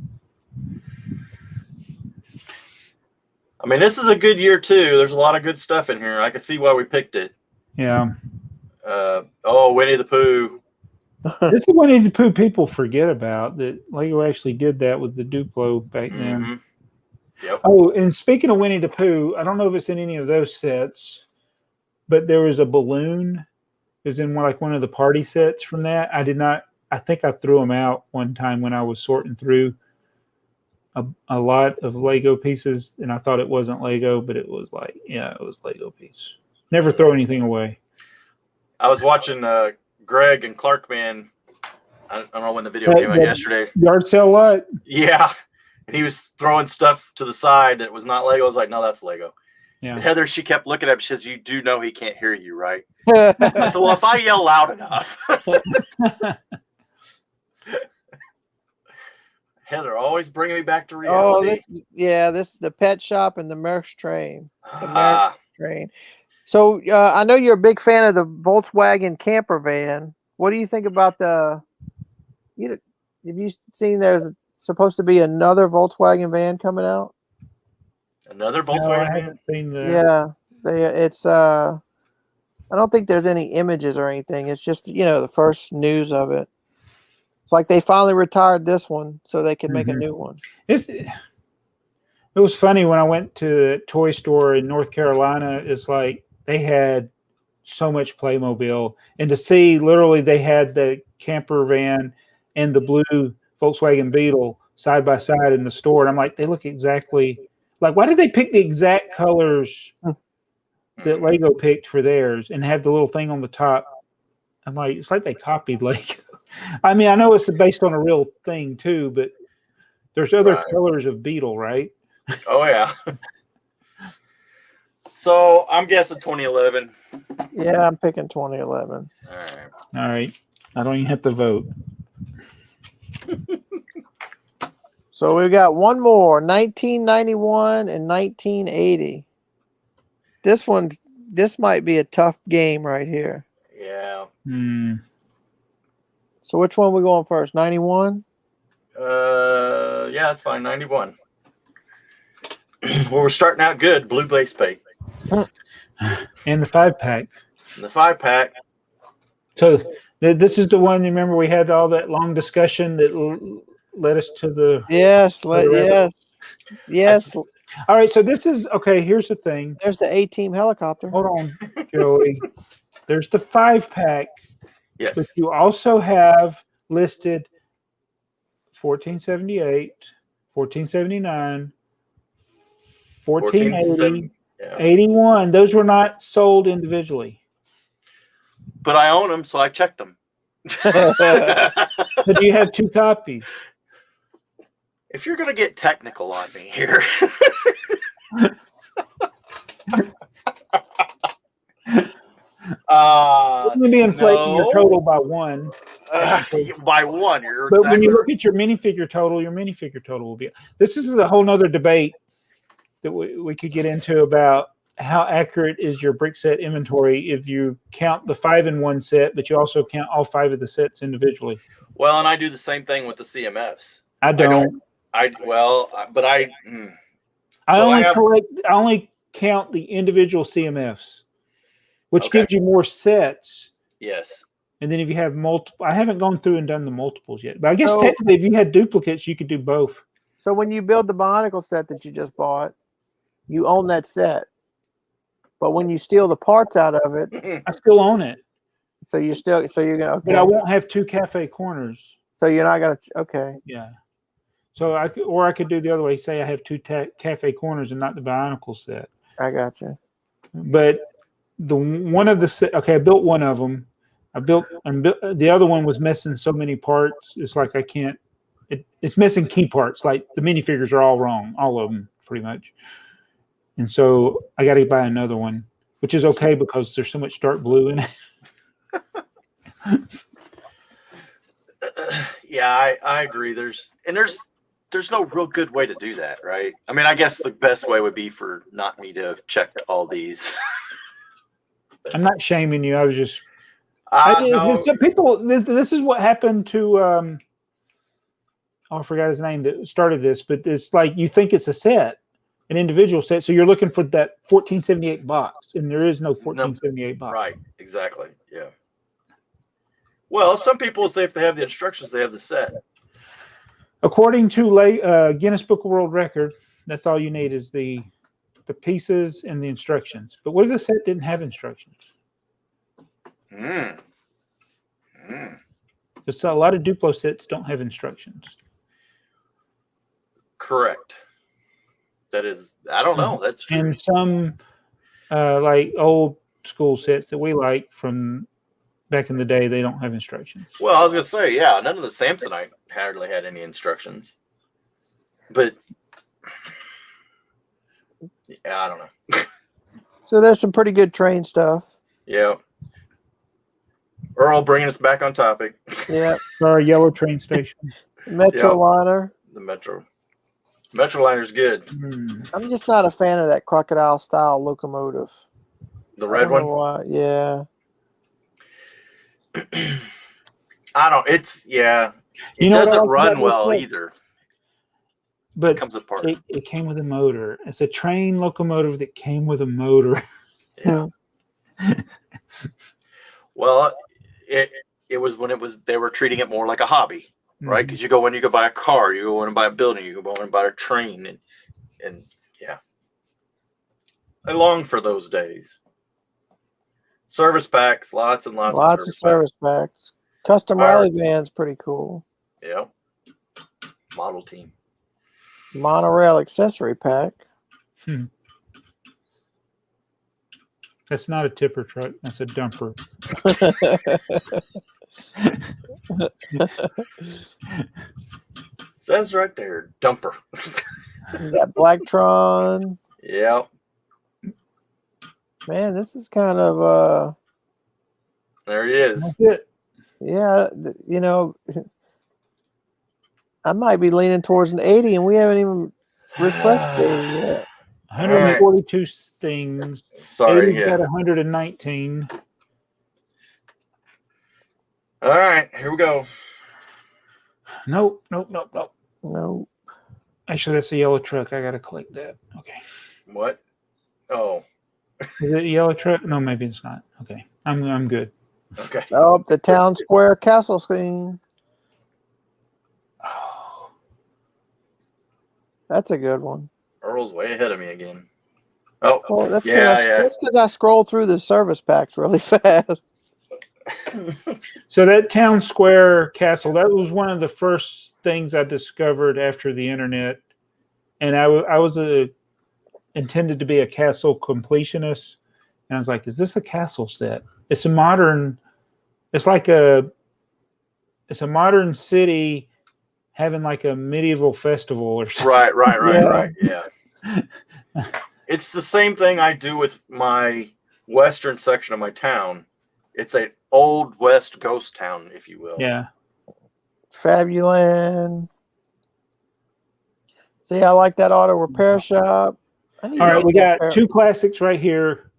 I mean, this is a good year too. There's a lot of good stuff in here. I can see why we picked it. Yeah. Winnie the Pooh. This is Winnie the Pooh people forget about, that Lego actually did that with the Duplo back then. Yep. Oh, and speaking of Winnie the Pooh, I don't know if it's in any of those sets, but there was a balloon. It was in one of the party sets from that. I think I threw them out one time when I was sorting through a lot of Lego pieces, and I thought it wasn't Lego, but it was it was Lego piece. Never throw anything away. I was watching Greg and Clarkman. I don't know when the video came out yesterday. Yard sale lot? Yeah. And he was throwing stuff to the side that was not Lego. I was like, no, that's Lego. Yeah. And Heather, she kept looking at me. She says, you do know he can't hear you, right? I said, well, if I yell loud enough. Heather always bringing me back to reality. This the pet shop and the Merch train. The Merch train. So I know you're a big fan of the Volkswagen camper van. What do you think about have you seen there's supposed to be another Volkswagen van coming out? Another Volkswagen van? I haven't seen that. Yeah, I don't think there's any images or anything. It's just the first news of it. It's like they finally retired this one so they can make a new one. It was funny when I went to the toy store in North Carolina. It's like they had so much Playmobil, and to see literally they had the camper van and the blue Volkswagen Beetle side by side in the store, and I'm like, they look exactly like. Why did they pick the exact colors that Lego picked for theirs and have the little thing on the top? I'm like, it's like they copied Lego. I mean, I know it's based on a real thing too, but there's other colors of Beetle, right? Oh yeah. So I'm guessing 2011. Yeah, I'm picking 2011. All right. I don't even have to vote. So we've got one more, 1991 and 1980. This might be a tough game right here. Yeah. So which one are we going first? 91? Yeah, that's fine. 91. Well, we're starting out good. Blue base paint. And the 5-pack. The 5-pack. So this is the one. You remember we had all that long discussion that led us to the yes. All right. So this is okay. Here's the thing. There's the A-Team helicopter. Hold on, Joey. There's the 5-pack. Yes. But you also have listed 1478, 1479, 1480, 81. Those were not sold individually. But I own them, so I checked them. But do you have 2 copies? If you're going to get technical on me here. You're be inflating your total by 1. By 1, but when you look at your minifigure total will be. This is a whole nother debate that we could get into about how accurate is your brick set inventory if you count the 5-in-1 set, but you also count all 5 of the sets individually. Well, and I do the same thing with the CMFs. I don't. I only count the individual CMFs, which gives you more sets. Yes. And then if you have multiple, I haven't gone through and done the multiples yet. But I guess So- technically, if you had duplicates, you could do both. So when you build the Bionicle set that you just bought, you own that set. But when you steal the parts out of it, I still own it, so you're gonna but I okay. won't have 2 cafe corners. So you're not gonna okay. Yeah. So I could do the other way. Say I have 2 cafe corners and not the Bionicle set. I got you. But I built one of them. The other one was missing so many parts. It's like I can't. It's missing key parts. Like the minifigures are all wrong, all of them pretty much. And so I got to buy another one, which is okay because there's so much dark blue in it. Yeah, I agree. There's no real good way to do that, right? I mean, I guess the best way would be for not me to have checked all these. I'm not shaming you. I was just. No. People. This is what happened to. I forgot his name that started this, but it's like you think it's a set, an individual set, so you're looking for that 1478 box, and there is no 1478 box. Right, exactly. Yeah. Well, some people say if they have the instructions, they have the set. According to Guinness Book of World Record, that's all you need is the pieces and the instructions. But what if the set didn't have instructions? Because a lot of Duplo sets don't have instructions. Correct. That is, I don't know. That's true. And some like old school sets that we like from back in the day, they don't have instructions. Well, I was gonna say, yeah, none of the Samsonite hardly had any instructions. But yeah, I don't know. So there's some pretty good train stuff. Yeah. Earl bringing us back on topic. Yeah. Sorry, yellow train station. Metroliner. The Metroliner's good. I'm just not a fan of that crocodile style locomotive. The red one? Why. Yeah. It You know doesn't what run well either. But It comes apart. it came with a motor. It's a train locomotive that came with a motor. Yeah. Well, it was when they were treating it more like a hobby, right? Because you go buy a car, you go in and buy a building, you go in and buy a train, and yeah. I long for those days. Service packs, lots and lots of service packs. Custom rally van's pretty cool. Yeah. Model team. Monorail accessory pack. That's not a tipper truck. That's a dumper. Says right there, dumper. That Blacktron. Yeah. Man, this is kind of there he is. That's it. Yeah, I might be leaning towards an 80, and we haven't even refreshed it yet. 142 things. Sorry, 80's got 119. All right, here we go. Nope. No. Actually, that's a yellow truck. I gotta collect that. Okay. What? Oh. Is it a yellow truck? No, maybe it's not. Okay. I'm good. Okay. Oh, the town square castle scene. Oh. That's a good one. Earl's way ahead of me again. Oh, well, that's yeah. That's because I scroll through the service packs really fast. So that town square castle, that was one of the first things I discovered after the internet, and I was intended to be a castle completionist, and I was like, "Is this a castle set? It's a modern city having like a medieval festival or something." Right. Yeah. It's the same thing I do with my western section of my town. It's an old west ghost town, if you will. Yeah. Fabuland. See, I like that auto repair shop. All right, we got two classics right here.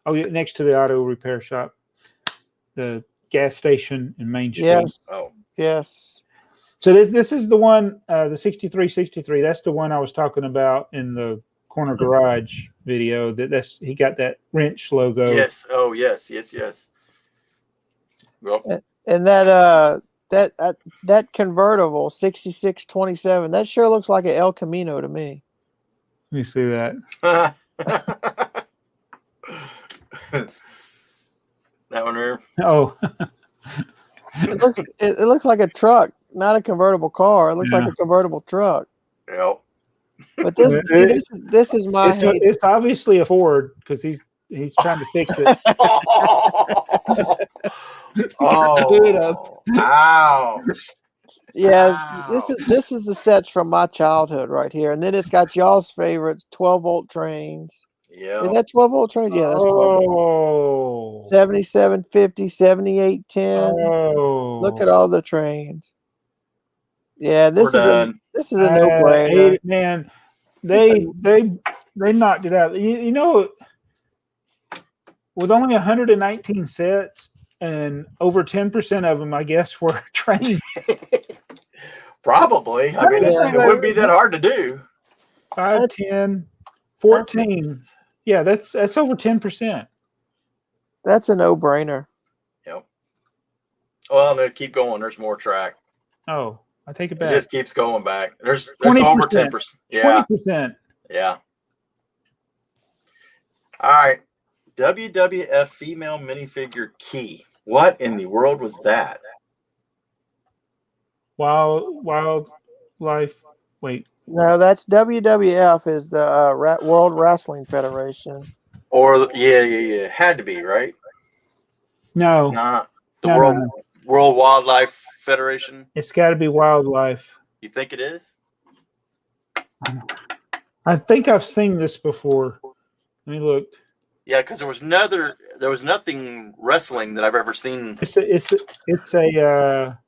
Oh, yeah, next to the auto repair shop, the gas station in Main Street. Yes. Oh, yes. So this is the one, the 6363. That's the one I was talking about in the corner garage video. He got that wrench logo. Yes. Oh, yes. Yep. And that convertible 6627, that sure looks like an El Camino to me. Let me see that. That one there. Oh, It looks like a truck, not a convertible car. It looks like Yeah. a convertible truck. Yep. But this is my hate. it's obviously a Ford because he's trying to fix it. Oh, ouch. Yeah, Wow. this is the sets from my childhood right here. And then it's got y'all's favorites, 12-volt trains. Yeah. Is that 12-volt trains? Yeah, that's 12. Oh, 7750, 7810. Look at all the trains. Yeah, We're done. this is a no-brainer. Man, they knocked it out. You know, with only 119 sets and over 10% of them, I guess, were trained. Probably. I mean, it wouldn't be that hard to do. 5, 10, 14. Yeah, that's over 10%. That's a no-brainer. Yep. Well, then keep going. There's more track. Oh, I take it It back. just keeps going back. There's 20%. over 10%. Yeah. 20%. Yeah. All right. WWF female minifigure key. What in the world was that? Wildlife. Wait. No, that's WWF is the World Wrestling Federation. Or yeah. Had to be, right? No. Not the No. World Wildlife Federation. It's got to be wildlife. You think it is? I think I've seen this before. Let me look. Yeah, because there was nothing wrestling that I've ever seen It's a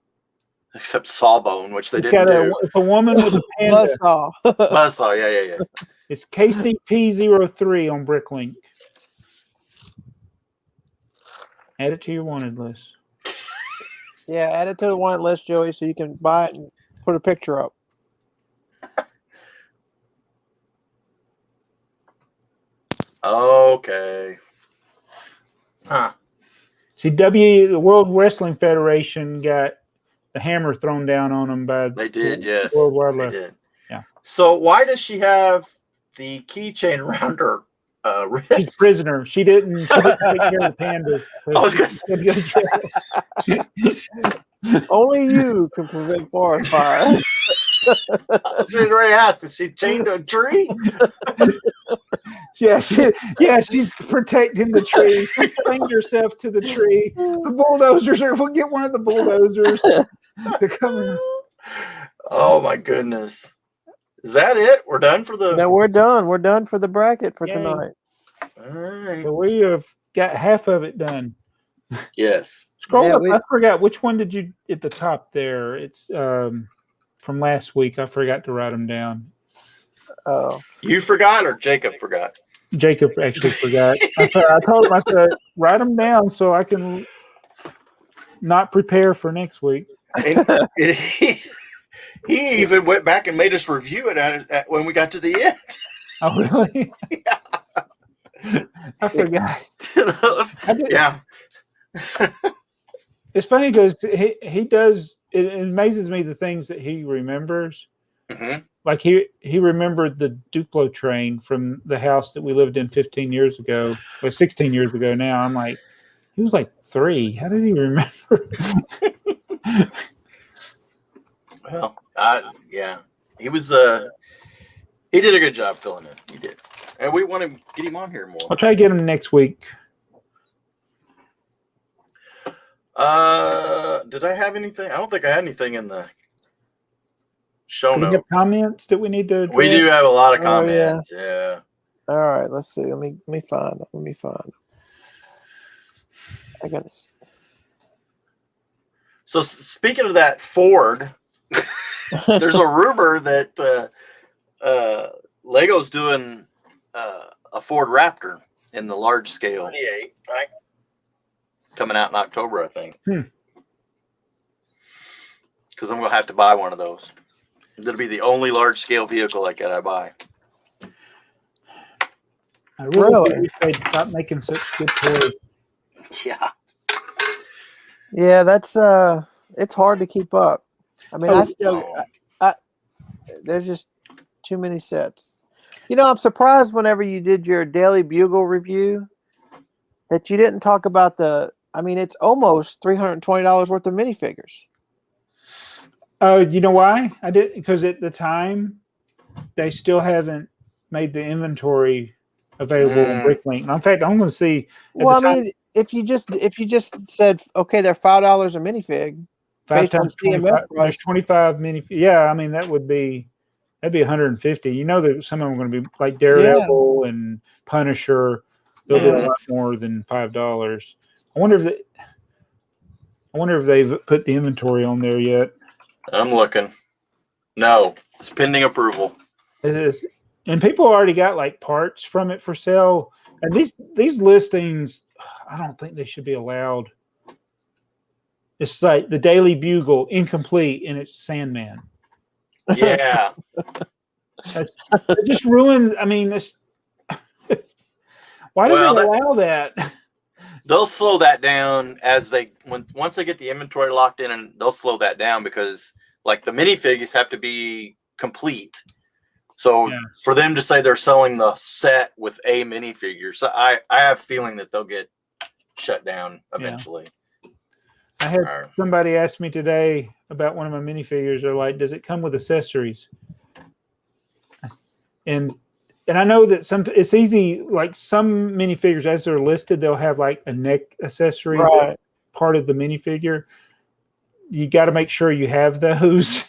except Sawbone, which they it's didn't do. it's a woman with a panda. Buzzsaw. Buzzsaw, yeah. It's KCP03 on Bricklink. Add it to your wanted list. Yeah, add it to the wanted list, Joey, so you can buy it and put a picture up. Okay. Huh. See, the World Wrestling Federation got the hammer thrown down on them by They did, yes. World Wildlife. They did. Yeah. So why does she have the keychain around her wrist? She's a prisoner. She didn't take care of the pandas. I was gonna say. Only you can prevent forest fires. I was ready to ask, is she chained to a tree? She's protecting the tree. She chained herself to the tree. The bulldozers we'll get one of the bulldozers to come in. Oh my goodness. Is that it? We're done for the No, we're done. We're done for the bracket for Yay. tonight. All right. So we have got half of it done. Yes. Scroll Yeah, up. I forgot which one did you at the top there. It's from last week. I forgot to write them down. Oh. You forgot or Jacob forgot? Jacob actually forgot. I told him, I said, write them down so I can not prepare for next week. And he even went back and made us review it at when we got to the end. Oh, really? Yeah. I forgot. Yeah. It's funny because he does. It amazes me the things that he remembers. Mm-hmm. Like he remembered the Duplo train from the house that we lived in 15 years ago, or 16 years ago now. I'm like, he was like 3. How did he remember? Well, yeah, he was. He did a good job filling in. He did, and we want to get him on here more. I'll try to get him next week. Did I have anything? I don't think I had anything in the show Do we notes. have comments that we need to address? We do have a lot of Oh, comments. Yeah. All right, let's see. Let me find them. Let me find them. I gotta see. So speaking of that Ford, there's a rumor that Lego's doing a Ford Raptor in the large scale. 28, right? Coming out in October, I think. Because I'm gonna have to buy one of those. That'll be the only large scale vehicle like that I buy. I really wish they'd stop making such good toys. Yeah. Yeah, that's it's hard to keep up. I mean, there's just too many sets. You know, I'm surprised whenever you did your Daily Bugle review that you didn't talk about I mean, it's almost $320 worth of minifigures. You know why? I did because at the time they still haven't made the inventory available on Bricklink. In fact, I'm going to see. Well, I mean, if you just said, okay, they're $5 a minifig, 5 based on times CMF 25. price. There's 25 mini. Yeah, I mean that'd be 150. You know that some of them are going to be like Daredevil and Punisher. They'll be a lot more than $5. I wonder if they've put the inventory on there yet. I'm looking. No, it's pending approval. It is, and people already got like parts from it for sale. And these listings, I don't think they should be allowed. It's like the Daily Bugle, incomplete, and it's Sandman. Yeah. It just ruins. I mean, why do they allow that? They'll slow that down once they get the inventory locked in, and they'll slow that down because like the minifigures have to be complete. So for them to say they're selling the set with a minifigure, so I have a feeling that they'll get shut down eventually. I had somebody ask me today about one of my minifigures. They're like, "Does it come with accessories?" And I know that it's easy. Like some minifigures, as they're listed, they'll have like a neck accessory, part of the minifigure. You got to make sure you have those.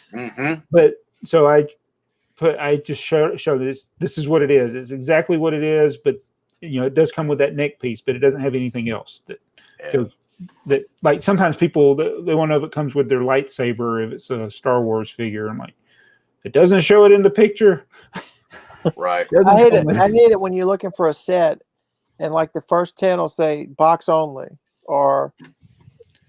But so I just show this. This is what it is. It's exactly what it is. But it does come with that neck piece, but it doesn't have anything else that goes. That like sometimes people they want to know if it comes with their lightsaber if it's a Star Wars figure. I'm like, if it doesn't show it in the picture. Right. I hate it when you're looking for a set and like the first 10 will say box only, or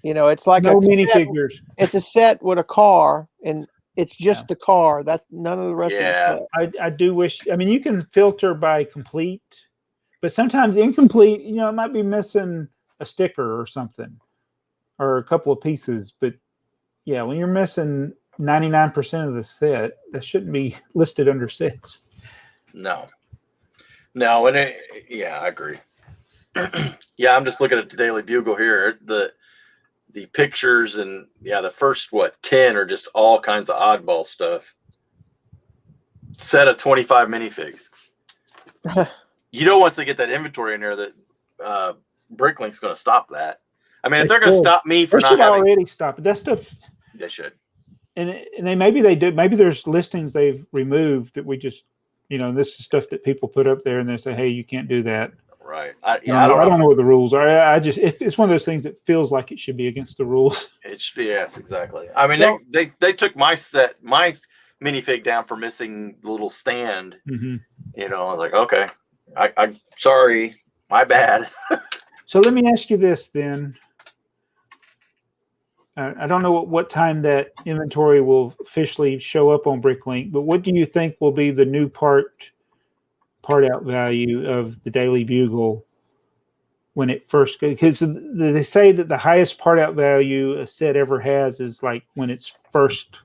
it's like no minifigures. It's a set with a car and it's just the car. That's none of the rest of the set. I do wish. I mean, you can filter by complete, but sometimes incomplete. It might be missing a sticker or something, or a couple of pieces. But yeah, when you're missing 99% of the set, that shouldn't be listed under sets. No, and I agree. Yeah, I'm just looking at the Daily Bugle here. The pictures and the first 10 are just all kinds of oddball stuff. Set of 25 minifigs. Once they get that inventory in there, that Bricklink's going to stop that. I mean, if they're going to stop me for not having, already stop it. That stuff they should. And maybe they do. Maybe there's listings they've removed that we just. This is stuff that people put up there and they say, hey, you can't do that. Right. I don't know what the rules are. It's one of those things that feels like it should be against the rules. Yes, exactly. I mean, they took my minifig down for missing the little stand. I was like, okay, I'm sorry, my bad. So let me ask you this then. I don't know what time that inventory will officially show up on Bricklink, but what do you think will be the new part out value of the Daily Bugle when it first goes? Because they say that the highest part out value a set ever has is like when it's first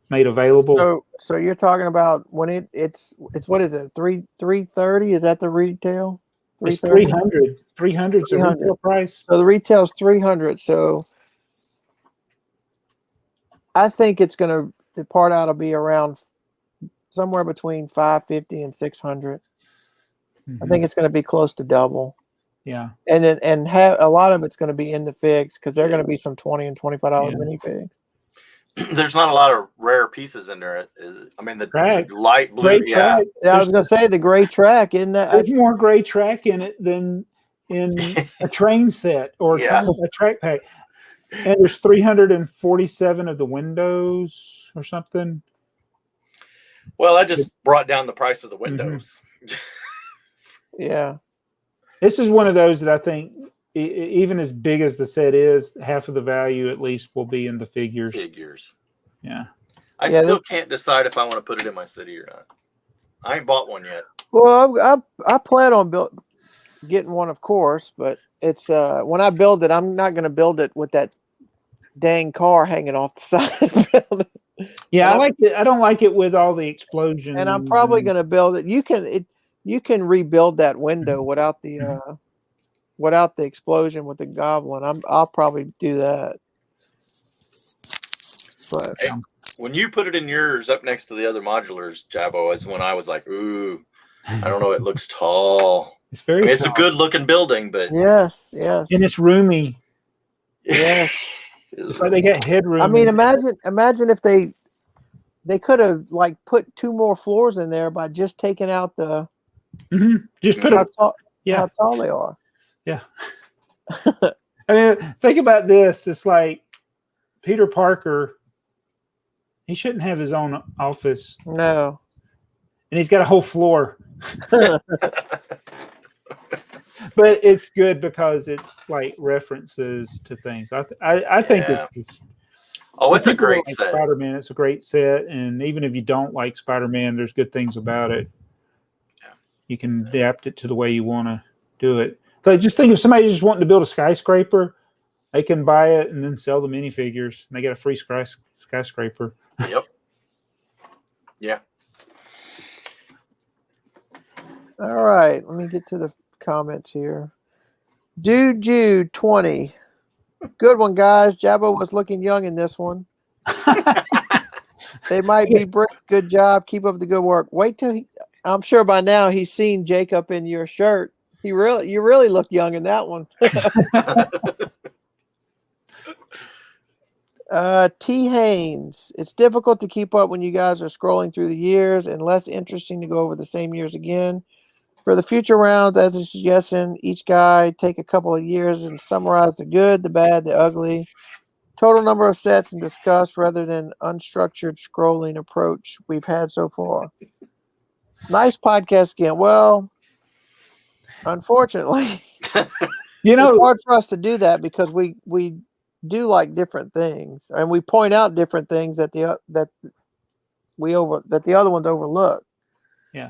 made available. So you're talking about when it's what is it, $330? Is that the retail? It's 300. 300 is the retail price. So the retail is 300. So I think the part out will be around somewhere between 550 and 600. I think it's going to be close to double. Yeah. And have a lot of it's going to be in the figs because they're going to be some $20 and $25 minifigs. There's not a lot of rare pieces in there. I mean, the light blue. Gray track. Yeah, I was going to say the gray track. Isn't that? There's more gray track in it than in a train set or a track pack. And there's 347 of the windows or something. Well, that just brought down the price of the windows. Yeah. This is one of those that I think, even as big as the set is, half of the value at least will be in the figures. Yeah. I still can't decide if I want to put it in my city or not. I ain't bought one yet. Well, I plan on getting one, of course, but it's when I build it, I'm not going to build it with that dang car hanging off the side of the building. Yeah, And I like it. I don't like it with all the explosions. And I'm probably going to build it. You can rebuild that window without the explosion with the goblin. I'll probably do that. But Hey, when you put it in yours up next to the other modulars, Jabbo, is when I was like, ooh, I don't know, it looks tall. It's very. It's a good looking building, but yes, and it's roomy. yes. It's like they got headroom. I mean, imagine if they could have like put 2 more floors in there by just taking out the just put how how tall they are. Yeah. I mean, think about this. It's like Peter Parker. He shouldn't have his own office. No. And he's got a whole floor. But it's good because it's like references to things. I think it's a great set. Spider-Man, it's a great set, and even if you don't like Spider-Man, there's good things about it. Yeah. You can adapt it to the way you want to do it. But just think if somebody's just wanting to build a skyscraper, they can buy it and then sell the minifigures, and they get a free skyscraper. Yep. Yeah. All right, let me get to the comments here. Dude Jude 20. Good one, guys. Jabbo was looking young in this one. They might be brick. Good job. Keep up the good work. Wait till I'm sure by now he's seen Jacob in your shirt. You really look young in that one. T. Haynes. It's difficult to keep up when you guys are scrolling through the years and less interesting to go over the same years again. For the future rounds, as a suggestion, each guy take a couple of years and summarize the good, the bad, the ugly, total number of sets and discuss rather than unstructured scrolling approach we've had so far. Nice podcast again. Well, unfortunately, it's hard for us to do that because we do like different things and we point out different things that the other ones overlook. Yeah.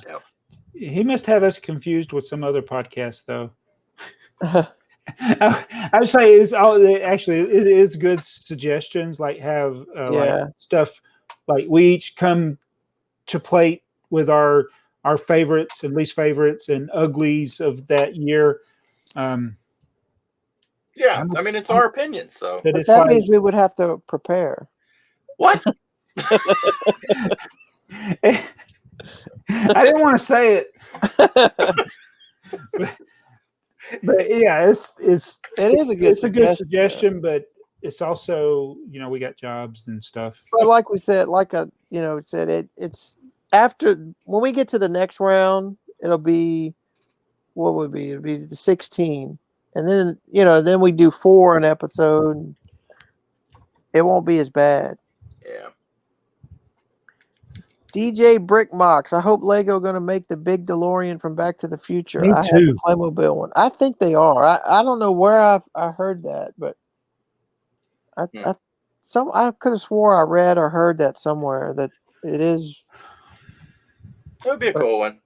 He must have us confused with some other podcast, though. I would say it is good suggestions. Like have like stuff like we each come to plate with our favorites and least favorites and uglies of that year. Yeah, I mean it's our opinion, so but that means we would have to prepare. What? I didn't want to say it, but yeah, it's a good suggestion, but it's also we got jobs and stuff. But like we said, it's after when we get to the next round, it'll be what would be it'll be the 16, and then then we do 4 an episode. It won't be as bad. Yeah. DJ Brickmox. I hope Lego going to make the big DeLorean from Back to the Future. Me too. I have the Playmobil one. I think they are. I don't know where I heard that, but I could have swore I read or heard that somewhere that it is. That would be a cool one.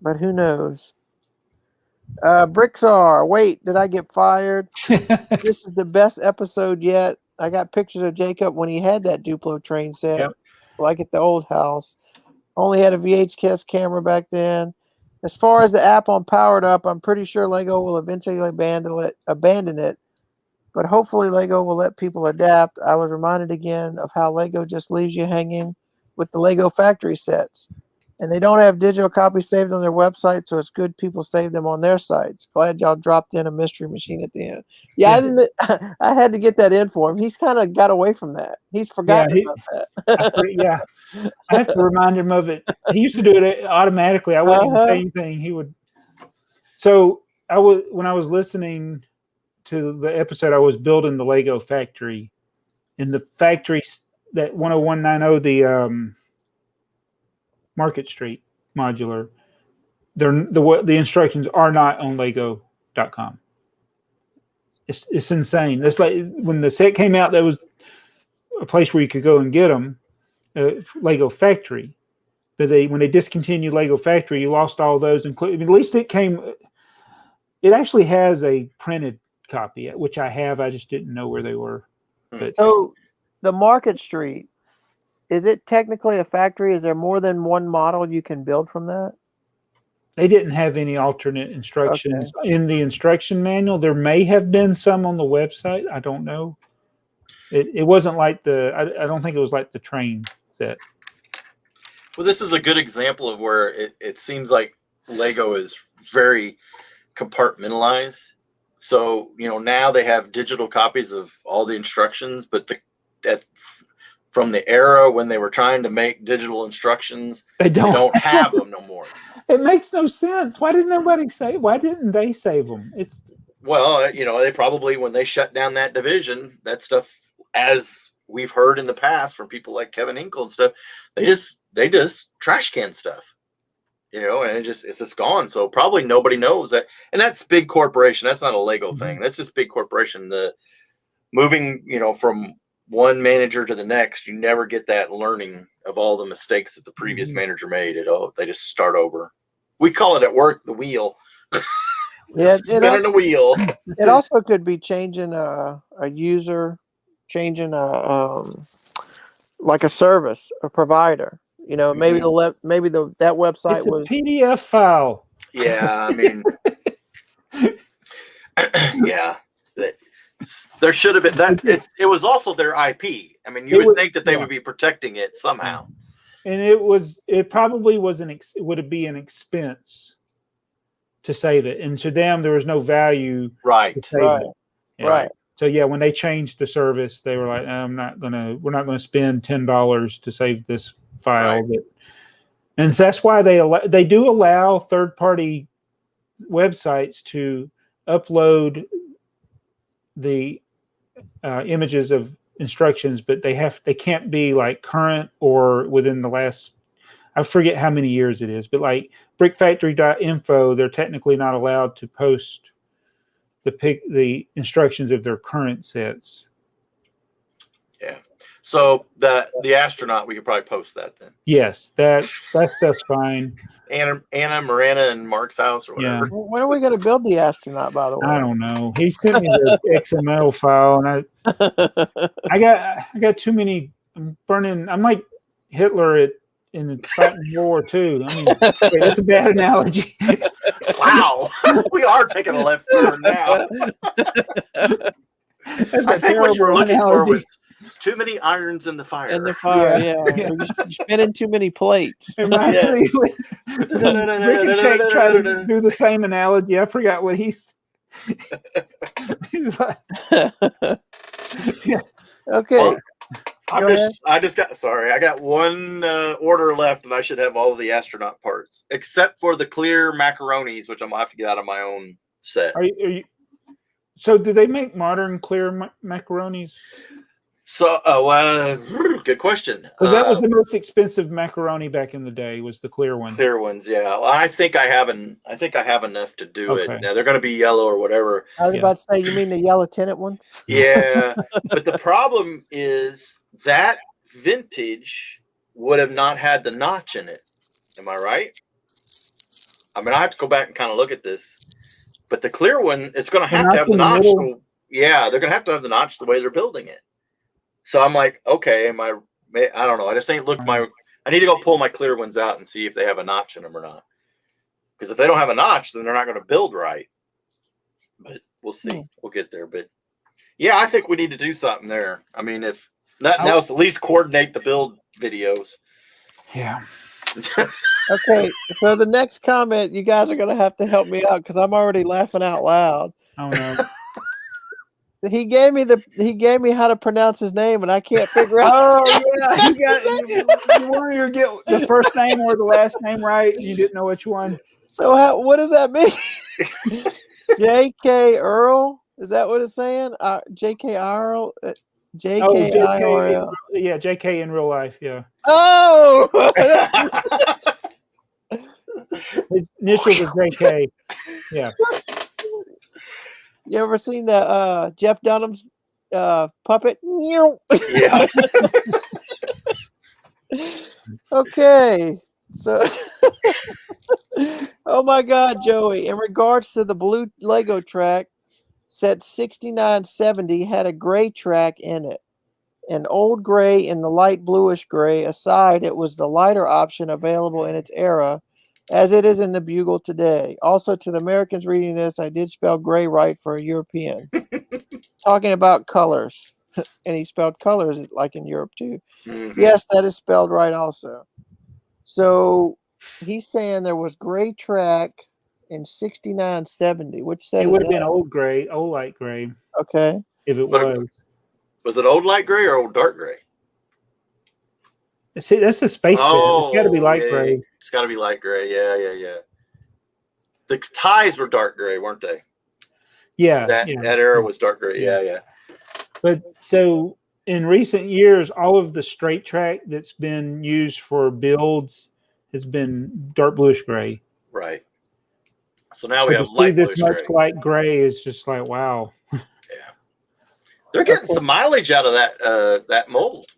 But who knows? Brixar. Wait, did I get fired? This is the best episode yet. I got pictures of Jacob when he had that Duplo train set. Yep. Like at the old house. Only had a VHS camera back then. As far as the app on Powered Up, I'm pretty sure Lego will eventually abandon it. But hopefully Lego will let people adapt. I was reminded again of how Lego just leaves you hanging with the Lego factory sets. And they don't have digital copies saved on their website, so it's good people save them on their sites. Glad y'all dropped in a mystery machine at the end. Yeah. I had to get that in for him. He's kind of got away from that. He's forgotten about that. I have to remind him of it. He used to do it automatically. I wouldn't even say anything. He would. So when I was listening to the episode, I was building the Lego factory. In the factory that 10190, the Market Street modular, the instructions are not on Lego.com. It's insane. It's like when the set came out, there was a place where you could go and get them, Lego Factory. But when they discontinued Lego Factory, you lost all those. At least it actually has a printed copy, which I have. I just didn't know where they were. But So the Market Street, is it technically a factory? Is there more than one model you can build from that? they didn't have any alternate instructions in the instruction manual. There may have been some on the website. I don't know. It wasn't like I don't think it was like the train set. Well, this is a good example of where it seems like Lego is very compartmentalized. So, now they have digital copies of all the instructions, but from the era when they were trying to make digital instructions, they don't have them no more. It makes no sense. Why didn't they save them? Well, they probably, when they shut down that division, that stuff, as we've heard in the past from people like Kevin Hinkle and stuff, they just trash can stuff, and it's just gone. So probably nobody knows that. And that's big corporation. That's not a Lego thing. That's just big corporation. The moving, from one manager to the next, you never get that learning of all the mistakes that the previous manager made. They just start over. We call it at work the wheel. Yeah, spinning a wheel. It also could be changing a user, changing like a service, a provider. Maybe that website It's a was PDF file. Yeah, I mean, yeah. There should have been that. It was also their IP. I mean, you would think that they would be protecting it somehow. And it probably would be an expense to save it, and to them there was no value. Right. To save it. Yeah. Right. So yeah, when they changed the service, they were like, we're not gonna spend $10 to save this file. Right. And so that's why they do allow third-party websites to upload the images of instructions, but they can't be like current or within the last, I forget how many years it is, but like brickfactory.info, they're technically not allowed to post the instructions of their current sets. Yeah. So the astronaut, we could probably post that then. Yes, that stuff's fine. Anna, Miranda, and Mark's house or whatever. Yeah. When are we going to build the astronaut? By the way, I don't know. He sent me the XML file, and I got too many. I'm like Hitler in the fighting World War II. I mean, wait, that's a bad analogy. Wow, we are taking a left turn now. I think what you were looking for was too many irons in the fire. In the fire, yeah. You're spinning too many plates. Rick and Tate tried to do the same analogy. I forgot what he's like. Yeah. Okay. Well, I got one order left, and I should have all of the astronaut parts, except for the clear macaronis, which I'm gonna have to get out of my own set. So do they make modern clear macaronis? So, good question. Because that was the most expensive macaroni back in the day, was the clear ones. Clear ones, yeah. Well, I think I have enough to do it. Now they're going to be yellow or whatever. I was about to say, you mean the yellow tinted ones? Yeah, but the problem is that vintage would have not had the notch in it. Am I right? I mean, I have to go back and kind of look at this. But the clear one, it's going to have to have the notch. Yeah, they're going to have the notch the way they're building it. So I'm like, okay, I don't know. I just ain't looked I need to go pull my clear ones out and see if they have a notch in them or not. Because if they don't have a notch, then they're not going to build right. But we'll see. We'll get there. But yeah, I think we need to do something there. I mean, if nothing else, at least coordinate the build videos. Yeah. Okay, so the next comment, you guys are going to have to help me out because I'm already laughing out loud. Oh no. He gave me how to pronounce his name, and I can't figure out. Oh yeah, you wanted to get the first name or the last name right. You didn't know which one. So what does that mean? J.K. Earl? Is that what it's saying? J.K. Earl? J.K. Yeah, J.K. in real life. Yeah. Oh. His initials are J.K. Yeah. You ever seen the Jeff Dunham's puppet? Yeah. Okay. So, oh my God, Joey. In regards to the blue Lego track, set 6970 had a gray track in it. An old gray and the light bluish gray aside, it was the lighter option available in its era, as it is in the Bugle today. Also, to the Americans reading this, I did spell gray right for a European. Talking about colors, and he spelled colors like in Europe too. Mm-hmm. Yes, that is spelled right also. So he's saying there was gray track in 6970. Which set It is would have been that? old gray, old light gray, Okay. if it But was. Was it old light gray or old dark gray? See, that's the space set. It's got to be light yeah, gray. It's got to be light gray. Yeah. The ties were dark gray, weren't they? Yeah, That era was dark gray. Yeah. But so in recent years, all of the straight track that's been used for builds has been dark bluish gray. Right. So now we So have to see light this bluish much gray. light gray is just like, wow. Yeah. They're getting some mileage out of that mold.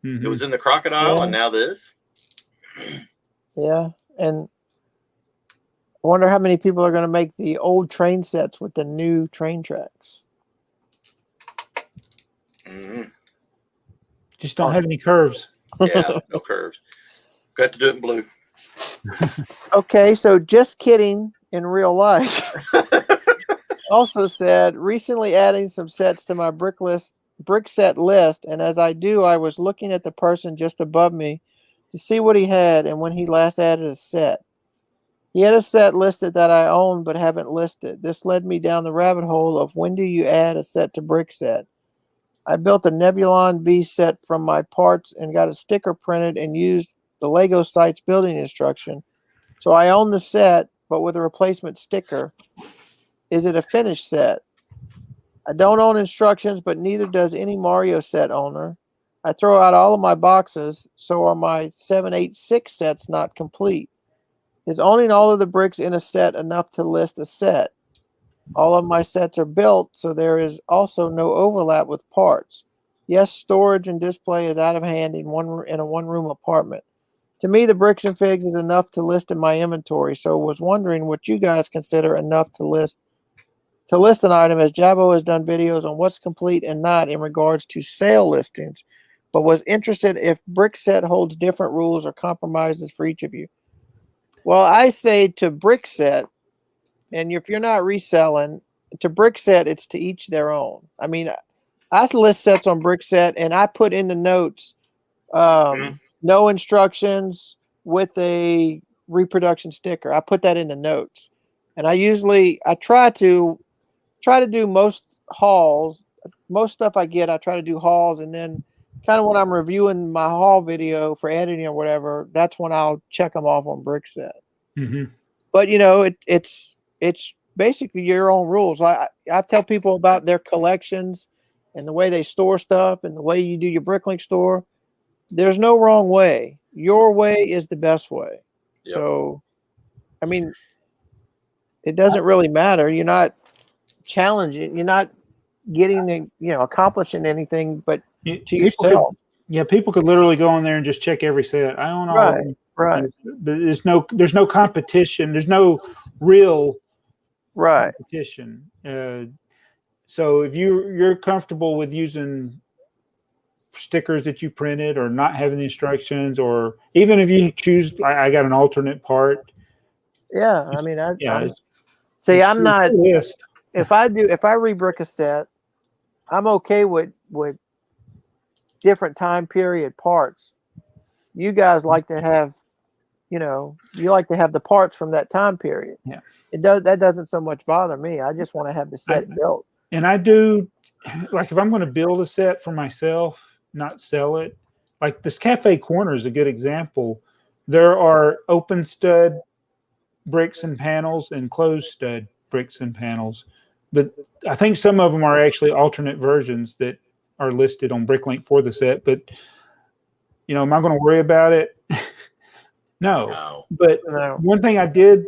Mm-hmm. It was in the crocodile, and now this. Yeah, and I wonder how many people are going to make the old train sets with the new train tracks. Mm-hmm. Just don't have any curves. Yeah, no curves. Got to do it in blue. Okay, so just kidding in real life. Also said, recently adding some sets to my brick set list, and as I do, I was looking at the person just above me to see what he had and when he last added a set. He had a set listed that I own but haven't listed. This led me down the rabbit hole of when do you add a set to brick set. I built a Nebulon B set from my parts and got a sticker printed and used the Lego Sites building instruction. So I own the set, but with a replacement sticker. Is it a finished set? I don't own instructions, but neither does any Mario set owner. I throw out all of my boxes, so are my 786 sets not complete? Is owning all of the bricks in a set enough to list a set? All of my sets are built, so there is also no overlap with parts. Yes, storage and display is out of hand in a one-room apartment. To me, the bricks and figs is enough to list in my inventory, so was wondering what you guys consider enough to list an item, as Jabo has done videos on what's complete and not in regards to sale listings, but was interested if brick set holds different rules or compromises for each of you. Well, I say to brick set, and if you're not reselling, to brick set, it's to each their own. I mean, I list sets on brick set, and I put in the notes, no instructions with a reproduction sticker. I put that in the notes, and I try to do most hauls. Most stuff I get, I try to do hauls, and then kind of when I'm reviewing my haul video for editing or whatever, that's when I'll check them off on brick set. Mm-hmm. But it's basically your own rules. I tell people about their collections and the way they store stuff and the way you do your Bricklink store. There's no wrong way. Your way is the best way. Yep. So, I mean, it doesn't really matter. You're not challenging. You're not getting accomplishing anything, but to yourself. People could literally go in there and just check every set. I own all of them. Right. There's no competition. There's no real competition. So if you're comfortable with using stickers that you printed or not having the instructions, or even if you choose, I got an alternate part. Yeah, I mean, I'm not. List. If I rebrick a set, I'm okay with different time period parts. You guys like to have, you like to have the parts from that time period. Yeah. That doesn't so much bother me. I just want to have the set built. And I do, like, if I'm going to build a set for myself, not sell it. Like this cafe corner is a good example. There are open stud bricks and panels and closed stud bricks and panels, but I think some of them are actually alternate versions that are listed on Bricklink for the set. But am I going to worry about it? No. But one thing I did,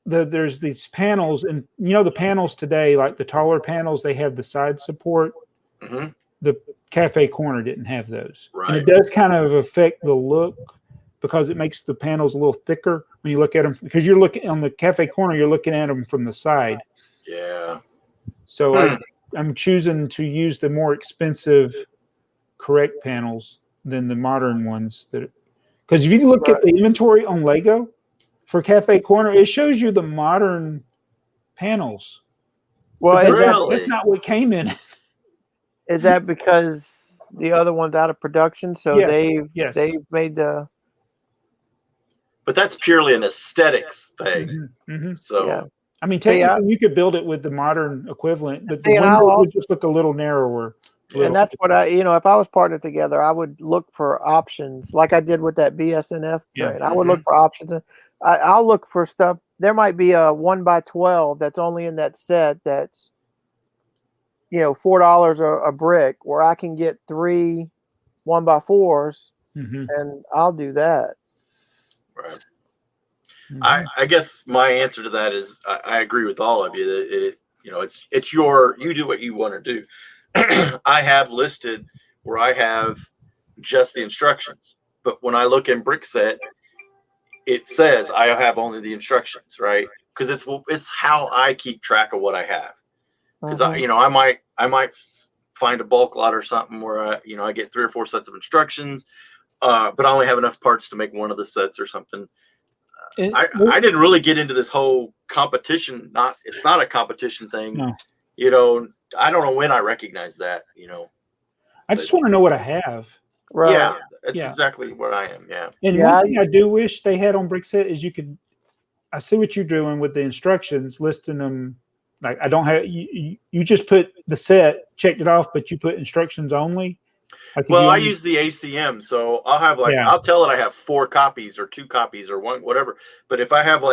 there's these panels, and the panels today, like the taller panels, they have the side support. Mm-hmm. The cafe corner didn't have those. Right. And it does kind of affect the look because it makes the panels a little thicker when you look at them, because you're looking on the cafe corner, you're looking at them from the side. Yeah. So I'm choosing to use the more expensive correct panels than the modern ones. Because if you look at the inventory on Lego for Cafe Corner, it shows you the modern panels. Well, That's not what came in. Is that because the other one's out of production? So they've made the. But that's purely an aesthetics thing. So, I mean, technically, you could build it with the modern equivalent, but the window would just look a little narrower. And that's what if I was partnered together, I would look for options like I did with that BSNF train. I would look for options. I'll look for stuff. There might be a 1x12 that's only in that set that's, $4 a brick, where I can get 3 1x4s, and I'll do that. Right. I guess my answer to that is I agree with all of you that it's you do what you want to do. I have listed where I have just the instructions, but when I look in Brickset, it says I have only the instructions, right? Because it's how I keep track of what I have. Because I might find a bulk lot or something where I get 3 or 4 sets of instructions, but I only have enough parts to make one of the sets or something. I didn't really get into this whole competition. It's not a competition thing. No. I don't know when I recognize that. I just want to know what I have. Right. Yeah, that's exactly where I am. Yeah. And one thing I do wish they had on Brickset is I see what you're doing with the instructions, listing them. Like I don't have you just put the set, checked it off, but you put instructions only. I use the ACM, so I'll have I'll tell it I have 4 copies or 2 copies or 1, whatever. But if I have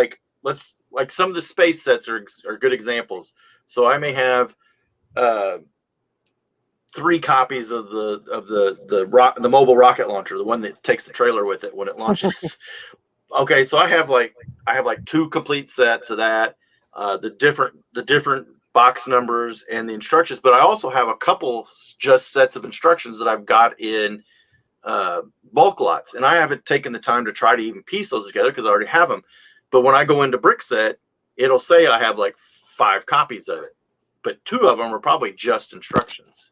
some of the space sets are good examples. So I may have 3 copies of the mobile rocket launcher, the one that takes the trailer with it when it launches. Okay, so I have 2 complete sets of that, the different box numbers and the instructions, but I also have a couple just sets of instructions that I've got in bulk lots, and I haven't taken the time to try to even piece those together because I already have them. But when I go into Brickset, it'll say I have 5 copies of it, but 2 of them are probably just instructions.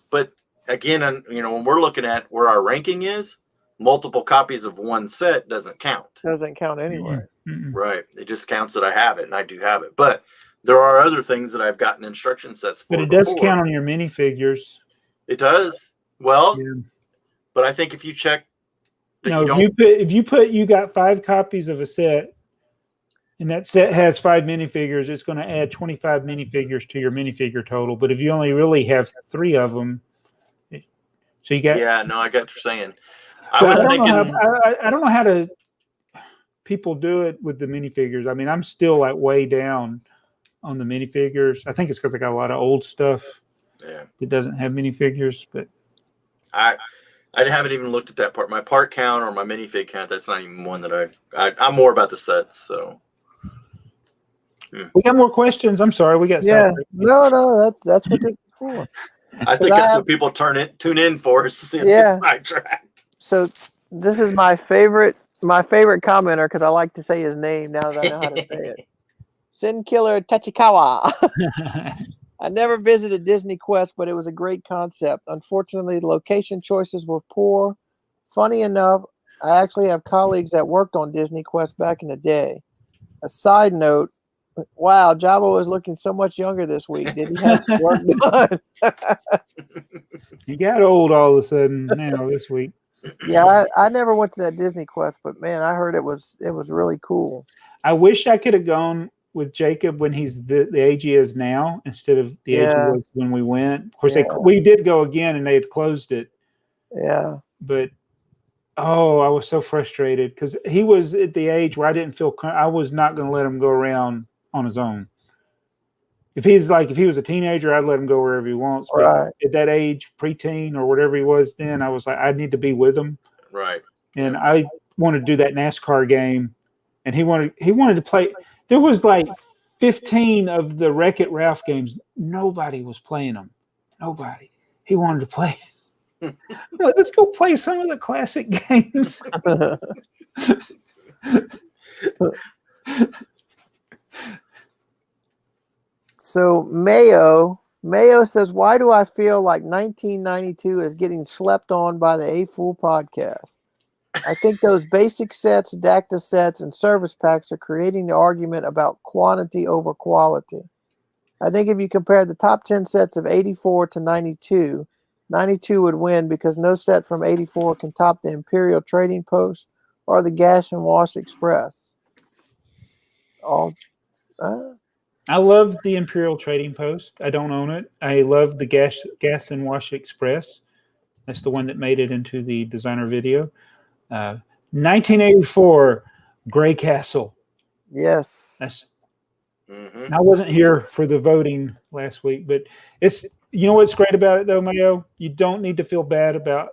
But again, when we're looking at where our ranking is, multiple copies of one set doesn't count. Doesn't count anyway. Right. It just counts that I have it, and I do have it. But there are other things that I've gotten instruction sets for. But it does count on your minifigures. It does. Well, but I think if you check, if you got 5 copies of a set, and that set has 5 minifigures, it's going to add 25 minifigures to your minifigure total. But if you only really have 3 of them, so you got. Yeah, no, I got what you're saying. I don't know how to people do it with the minifigures. I mean, I'm still way down on the minifigures. I think it's because I got a lot of old stuff that doesn't have minifigures. But I haven't even looked at that part. My part count or my minifig count, that's not even one that I'm more about the sets. So we got more questions. I'm sorry, we got no, that's what this is for. I think that's what people tune in for, is to see us get sidetracked. So this is my favorite commenter because I like to say his name now that I know how to say it. Sin Killer Tachikawa. I never visited Disney Quest, but it was a great concept. Unfortunately, the location choices were poor. Funny enough, I actually have colleagues that worked on Disney Quest back in the day. A side note, wow, Jabo is looking so much younger this week. Did he have some work done? He got old all of a sudden this week. Yeah, I never went to that Disney Quest, but man, I heard it was really cool. I wish I could have gone with Jacob when he's the age he is now instead of the age he was when we went. Of course, we did go again and they had closed it. Yeah. But I was so frustrated because he was at the age where I didn't feel I was not going to let him go around on his own. If he was a teenager, I'd let him go wherever he wants. But at that age, preteen or whatever he was then, I was like, I need to be with him. Right. And I wanted to do that NASCAR game, and he wanted to play. There was 15 of the Wreck-It Ralph games. Nobody was playing them. Nobody. He wanted to play. Let's go play some of the classic games. So Mayo Mayo says, why do I feel like 1992 is getting slept on by the AFoOL podcast? I think those basic sets, Dacta sets, and service packs are creating the argument about quantity over quality. I think if you compare the top 10 sets of 84 to 92, 92 would win because no set from 84 can top the Imperial Trading Post or the Gas and Wash Express. I love the Imperial Trading Post. I don't own it. I love the Gas and Wash Express. That's the one that made it into the designer video. 1984 Gray Castle. Yes. That's. I wasn't here for the voting last week, but it's, you know what's great about it though, Mayo? You don't need to feel bad about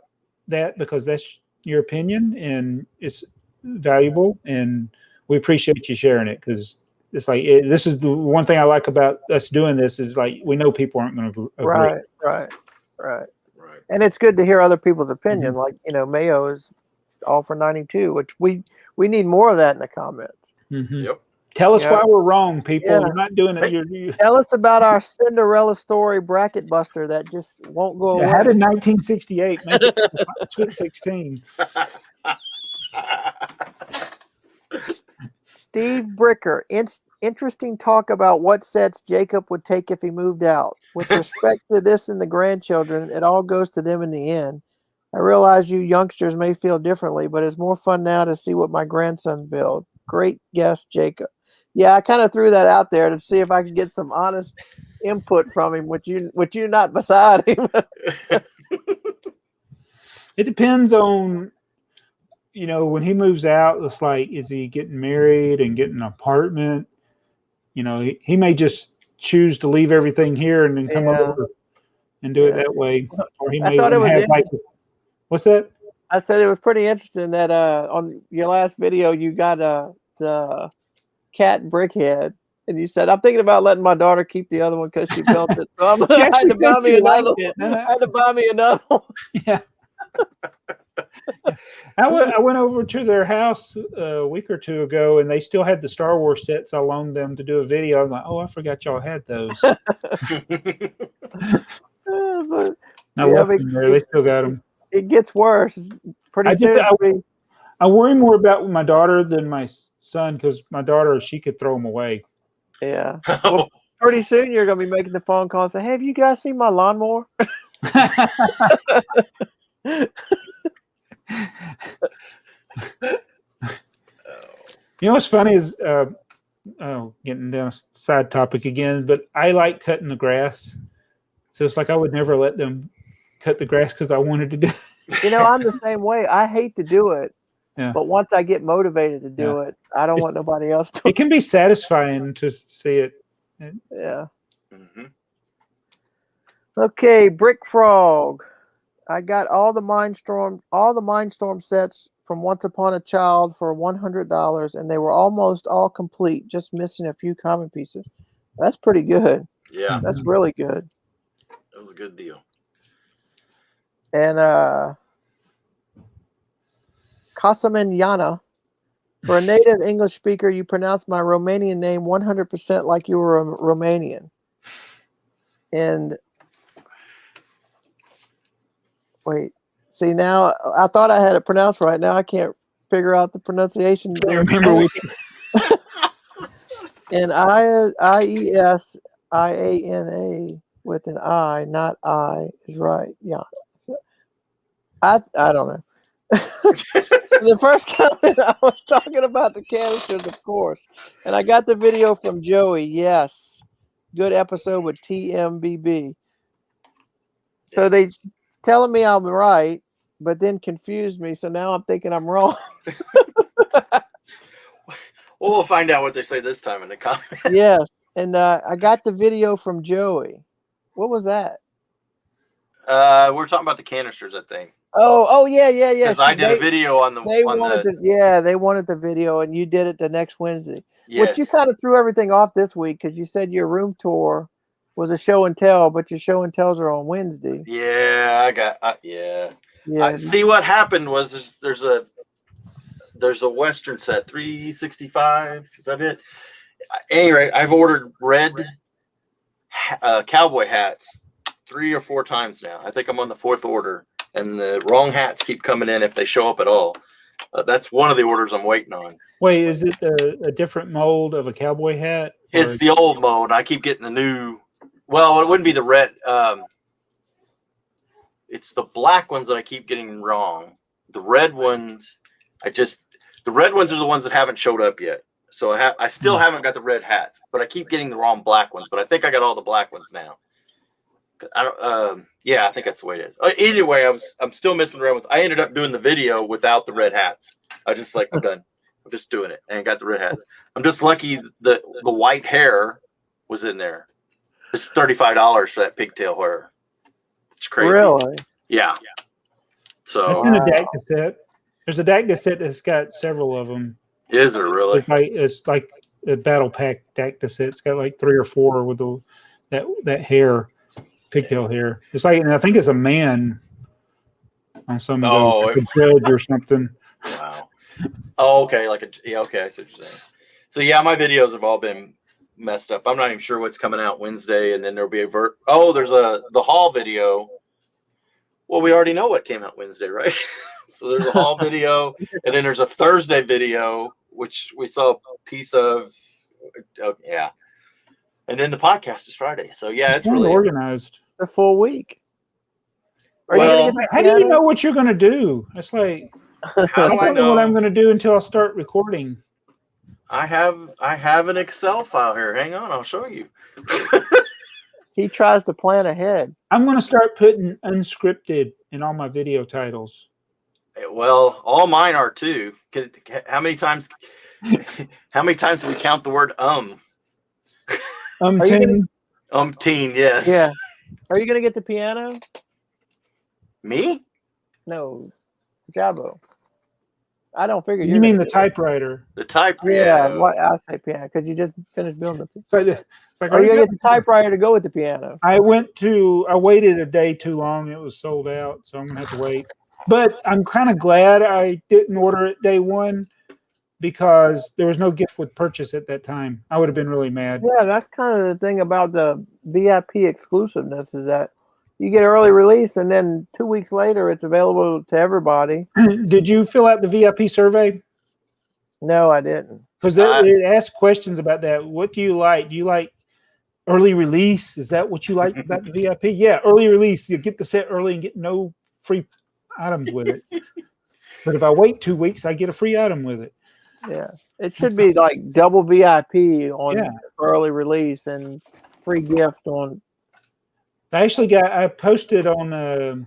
that because that's your opinion and it's valuable, and we appreciate you sharing it because it's like this is the one thing I like about us doing this is like we know people aren't going to agree. Right. And it's good to hear other people's opinion. Like, Mayo is all for 92, which we need more of that in the comments. Yep. Tell us why we're wrong, people. Yeah. You're not doing it. Tell us about our Cinderella story bracket buster that just won't go away. How did 1968 make it to Sweet 16? Steve Bricker, interesting talk about what sets Jacob would take if he moved out. With respect to this and the grandchildren, it all goes to them in the end. I realize you youngsters may feel differently, but it's more fun now to see what my grandsons build. Great guest, Jacob. Yeah, I kind of threw that out there to see if I could get some honest input from him, which you not beside him. It depends on, when he moves out, it's like, is he getting married and getting an apartment? He may just choose to leave everything here and then come over and do it that way. Or he may even have what's that? I said it was pretty interesting that on your last video you got the cat brickhead, and you said I'm thinking about letting my daughter keep the other one because she built it. So I had to buy me another. I had to buy me another one. Yeah. I went over to their house a week or two ago, and they still had the Star Wars sets. I loaned them to do a video. I'm like, oh, I forgot y'all had those. They still got them. It gets worse. Pretty soon. I worry more about my daughter than my son because my daughter, she could throw them away. Yeah. Well, pretty soon you're going to be making the phone call and say, hey, have you guys seen my lawnmower? What's funny is, getting down a side topic again, but I like cutting the grass. So it's like I would never let them cut the grass because I wanted to do it. I'm the same way. I hate to do it. Yeah. But once I get motivated to do it, I don't want nobody else to. It can be satisfying to see it. Yeah. Okay, Brick Frog. I got all the Mindstorm sets from Once Upon a Child for $100, and they were almost all complete, just missing a few common pieces. That's pretty good. Yeah. That's really good. That was a good deal. And Kasamanyana, for a native English speaker, you pronounced my Romanian name 100% like you were a Romanian. And wait, see now I thought I had it pronounced right. Now I can't figure out the pronunciation. Remember and IESIANA with an I, not I, is right. Yeah. I don't know. The first comment I was talking about the canisters, of course, and I got the video from Joey. Yes, good episode with TMBB. So they telling me I'm right, but then confused me. So now I'm thinking I'm wrong. Well, we'll find out what they say this time in the comments. Yes, and I got the video from Joey. What was that? We're talking about the canisters, I think. Oh, yeah. Because I did a video on the. They wanted the video, and you did it the next Wednesday. Yes. Which you kind of threw everything off this week because you said your room tour was a show and tell, but your show and tells are on Wednesday. Yeah, I got. Yeah. See, what happened was there's a Western set 365. Is that it? Anyway, I've ordered red cowboy hats 3 or 4 times now. I think I'm on the 4th order, and the wrong hats keep coming in if they show up at all. That's one of the orders I'm waiting on. Wait, is it a different mold of a cowboy hat? It's the old mold. I keep getting the new. Well, it wouldn't be the red. It's the black ones that I keep getting wrong. The red ones, the red ones are the ones that haven't showed up yet. So I still haven't got the red hats, but I keep getting the wrong black ones. But I think I got all the black ones now. I don't. Yeah, I think that's the way it is. Anyway, I'm still missing the red ones. I ended up doing the video without the red hats. I was just like, I'm done. I'm just doing it, and got the red hats. I'm just lucky the white hair was in there. It's $35 for that pigtail hair. It's crazy. Really? Yeah. So That's in a DAC cassette. There's a DAC cassette that's got several of them. Is it really? It's like a battle pack DAC cassette. It's got like 3 or 4 with that hair, pigtail hair. It's like, and I think it's a man on some of those, like a judge or something. Wow. Oh, okay. Okay. I see what you're saying. So yeah, my videos have all been messed up. I'm not even sure what's coming out Wednesday, and then there'll be there's the haul video. Well, we already know what came out Wednesday, right? So there's a haul video, and then there's a Thursday video, which we saw a piece of. Yeah, and then the podcast is Friday. So yeah, it's really organized. A full week. How do you know what you're going to do? It's like, how do I know what I'm going to do until I start recording? I have an Excel file here. Hang on, I'll show you. He tries to plan ahead. I'm going to start putting unscripted in all my video titles. Well, all mine are too. How many times do we count the word Umpteen, yes. Yeah. Are you gonna get the piano? Me? No, Jabo. I don't figure you mean the typewriter. The typewriter. Yeah, I say piano because you just finished building the piano. Like, are you gonna get the typewriter to go with the piano? I waited a day too long. It was sold out, so I'm gonna have to wait. But I'm kind of glad I didn't order it day one because there was no gift with purchase at that time. I would have been really mad. Yeah, that's kind of the thing about the VIP exclusiveness is that you get early release and then 2 weeks later it's available to everybody. Did you fill out the VIP survey? No, I didn't. Because it asked questions about that. What do you like? Do you like early release? Is that what you like about the VIP? Yeah, early release. You get the set early and get no free items with it. But if I wait 2 weeks, I get a free item with it. Yeah, it should be like double VIP on early release and free gift on. I posted on,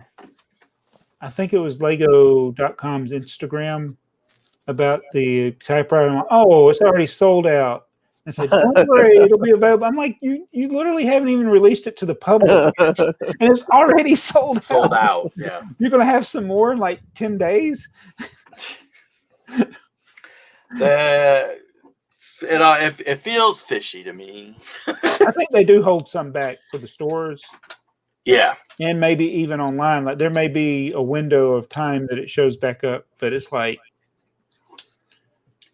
I think it was Lego.com's Instagram about the typewriter. Oh, it's already sold out. I said, don't worry, it'll be available. I'm like, you literally haven't even released it to the public. And it's already sold out. Yeah. You're going to have some more in like 10 days? It feels fishy to me. I think they do hold some back for the stores. Yeah. And maybe even online. Like there may be a window of time that it shows back up, but it's like.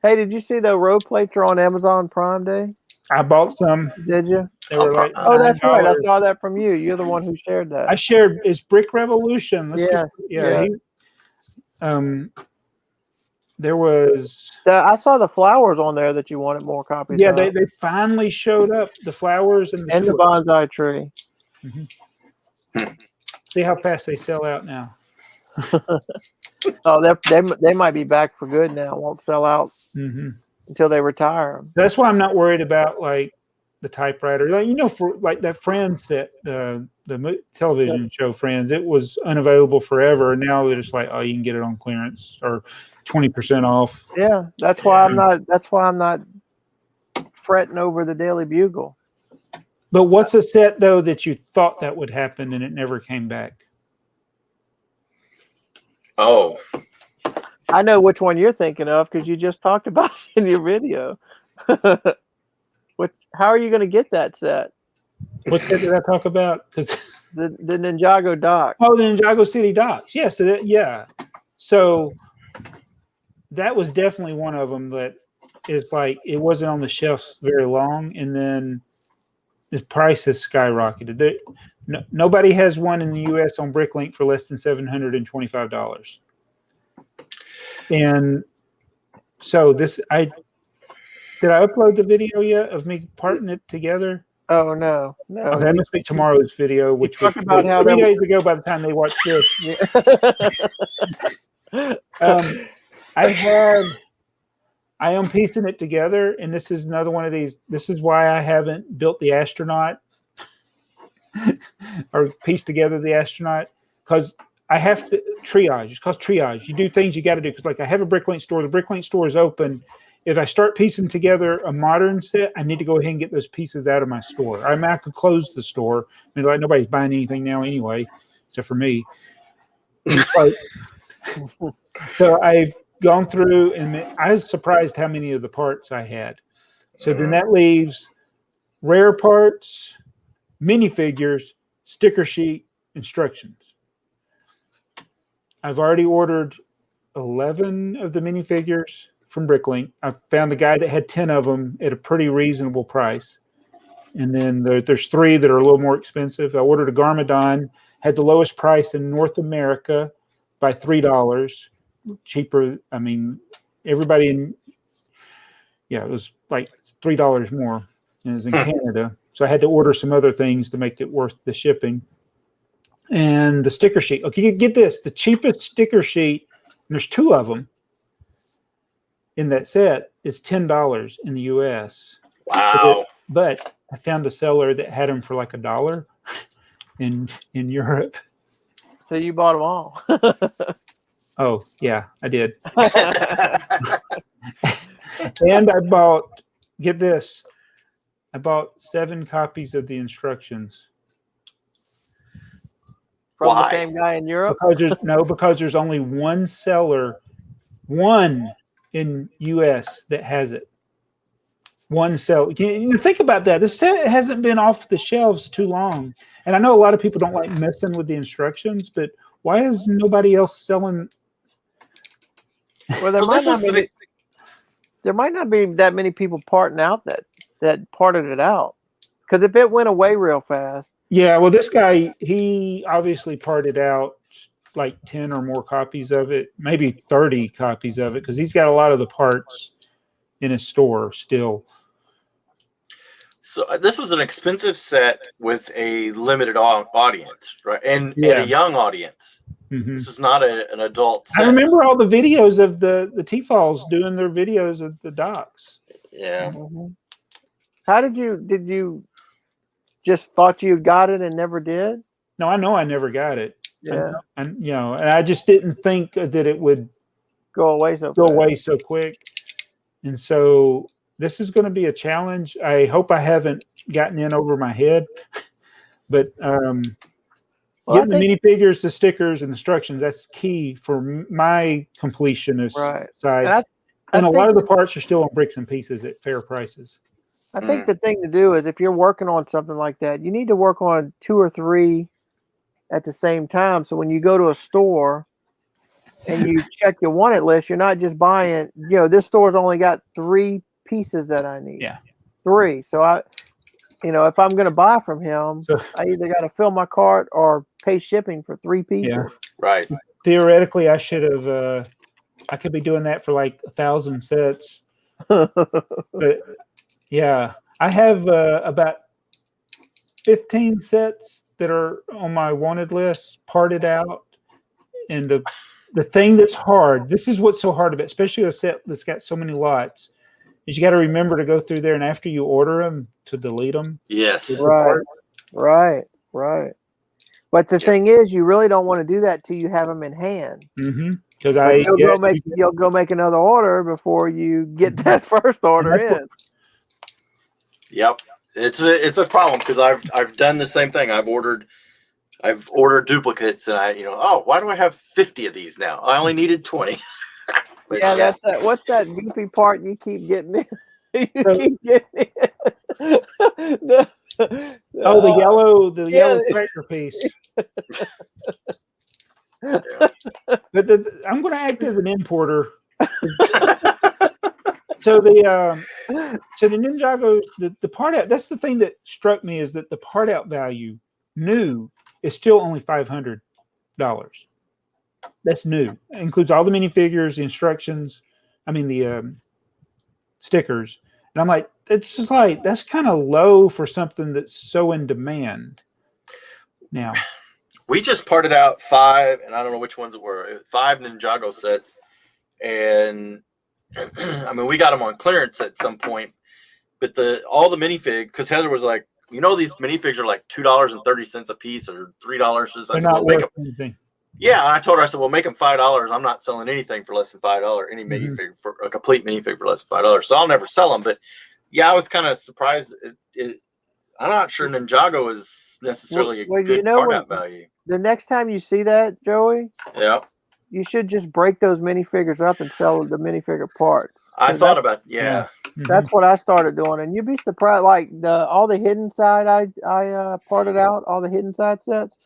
Hey, did you see the road plates are on Amazon Prime Day? I bought some. Did you? They were like that's right. I saw that from you. You're the one who shared that. I shared. It's Brick Revolution. Yes. There was. I saw the flowers on there that you wanted more copies. Yeah, of. they finally showed up. The flowers and the bonsai tree. Mm-hmm. See how fast they sell out now. Oh, they might be back for good now. Won't sell out until they retire them. That's why I'm not worried about like the typewriter. Like for like that Friends set, the television show Friends, it was unavailable forever. And now they're just like, oh, you can get it on clearance or 20% off. Yeah, that's why I'm not fretting over the Daily Bugle. But what's a set though that you thought that would happen and it never came back? Oh, I know which one you're thinking of because you just talked about it in your video. How are you going to get that set? What set did I talk about? Because the Ninjago dock. Oh, the Ninjago City docks. Yes, So that was definitely one of them that is like it wasn't on the shelf very long, and then the price has skyrocketed. Nobody has one in the U.S. on Bricklink for less than $725. And so did I upload the video yet of me parting it together? Oh no. Okay, that must be tomorrow's video, which was about how 3 days ago by the time they watched this. I am piecing it together, and this is another one of these. This is why I haven't built the astronaut or pieced together the astronaut, because I have to triage. It's called triage. You do things you got to do, because like I have a Bricklink store. The Bricklink store is open. If I start piecing together a modern set, I need to go ahead and get those pieces out of my store. I mean, I could close the store. I mean, like nobody's buying anything now anyway, except for me. So I've gone through, and I was surprised how many of the parts I had. So then that leaves rare parts, minifigures, sticker sheet, instructions. I've already ordered 11 of the minifigures from Bricklink. I found a guy that had 10 of them at a pretty reasonable price. And then there's 3 that are a little more expensive. I ordered a Garmadon, had the lowest price in North America by $3. Cheaper. I mean, everybody it was like $3 more. And it was in Canada. So I had to order some other things to make it worth the shipping. And the sticker sheet. Okay, get this. The cheapest sticker sheet, there's 2 of them in that set, is $10 in the US. Wow. But I found a seller that had them for like $1 in Europe. So you bought them all. Oh, yeah, I did. And I bought, get this, I bought 7 copies of the instructions. From Why? the same guy in Europe? Because there's only one seller, one in US that has it. One seller. You think about that. This set hasn't been off the shelves too long. And I know a lot of people don't like messing with the instructions, but why is nobody else selling? Well, there might not be that many people parting out that parted it out. Because if it went away real fast. Yeah, well, this guy, he obviously parted out like 10 or more copies of it, maybe 30 copies of it, because he's got a lot of the parts in his store still. So this was an expensive set with a limited audience, right? And a young audience. Mm-hmm. This is not an adult set. I remember all the videos of the T-Falls doing their videos of the docks. Yeah. Mm-hmm. How did you just thought you got it and never did? No, I know I never got it. Yeah. And I just didn't think that it would go away so quick. And so this is going to be a challenge. I hope I haven't gotten in over my head, but getting the minifigures, the stickers, and instructions, that's key for my completionist side. And a lot of the parts are still on bricks and pieces at fair prices. I think the thing to do is if you're working on something like that, you need to work on 2 or 3 at the same time. So when you go to a store and you check your wanted list, you're not just buying, this store's only got 3 pieces that I need. Yeah. 3. So if I'm going to buy from him, I either got to fill my cart or pay shipping for 3 pieces. Yeah. Right. Theoretically, I should have, I could be doing that for like 1,000 sets. But yeah, I have about 15 sets that are on my wanted list, parted out. And the thing that's hard, this is what's so hard about it, especially a set that's got so many lots, is you got to remember to go through there and after you order them to delete them. Yes. Right. But the thing is, you really don't want to do that till you have them in hand. Mm-hmm. Because you'll go make another order before you get that first order in. Yep, it's a problem because I've done the same thing. I've ordered duplicates, and why do I have 50 of these now? I only needed 20. That's what's that goofy part you keep getting in? Keep getting in. The yellow tractor piece. But I'm going to act as an importer. So the Ninjago, the part out. That's the thing that struck me is that the part out value new is still only $500. That's new. It includes all the minifigures, the instructions. I mean the stickers. And I'm like, it's just like that's kind of low for something that's so in demand now. We just parted out 5, and I don't know which ones it were. 5 Ninjago sets, and I mean we got them on clearance at some point. But all the minifig, because Heather was like, these minifigs are like $2.30 a piece or $3. They're not worth anything. Yeah, I told her, I said, well, make them $5. I'm not selling anything for less than $5. Any minifig for a complete minifig for less than $5. So I'll never sell them. But yeah, I was kind of surprised. I'm not sure Ninjago is necessarily a good part out value. The next time you see that, Joey, you should just break those minifigures up and sell the minifigure parts. I thought about That's what I started doing, and you'd be surprised. Like all the hidden side, I parted out all the hidden side sets.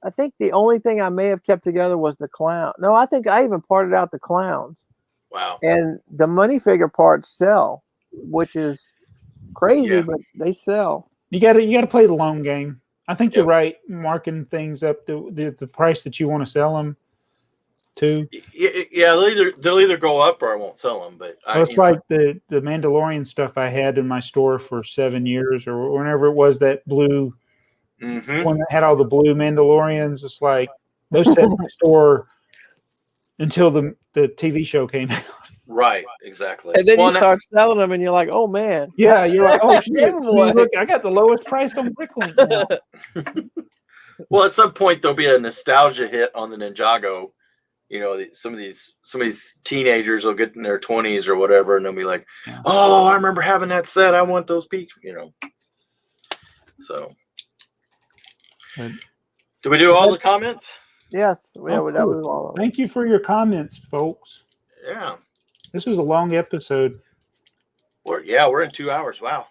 I think the only thing I may have kept together was the clown. No, I think I even parted out the clowns. Wow! And the minifigure parts sell, which is crazy, but they sell. You got to play the long game. I think you're right, marking things up the price that you want to sell them to. Yeah, they'll either go up or I won't sell them. But it's like the Mandalorian stuff I had in my store for 7 years or whenever it was, that blue one that had all the blue Mandalorians. It's like those sat in the store until the TV show came out. Right, exactly. And then you start selling them, and you're like, "Oh man!" Yeah, you're like, "Oh shit! Look, I got the lowest price on Bricklink now." Well, at some point there'll be a nostalgia hit on the Ninjago. Some of these teenagers will get in their 20s or whatever, and they'll be like, "Oh, I remember having that set. I want those peaks." So, did we do all the comments? Yes. Yeah, cool. That was all. Thank you for your comments, folks. Yeah. This was a long episode. We're in 2 hours. Wow.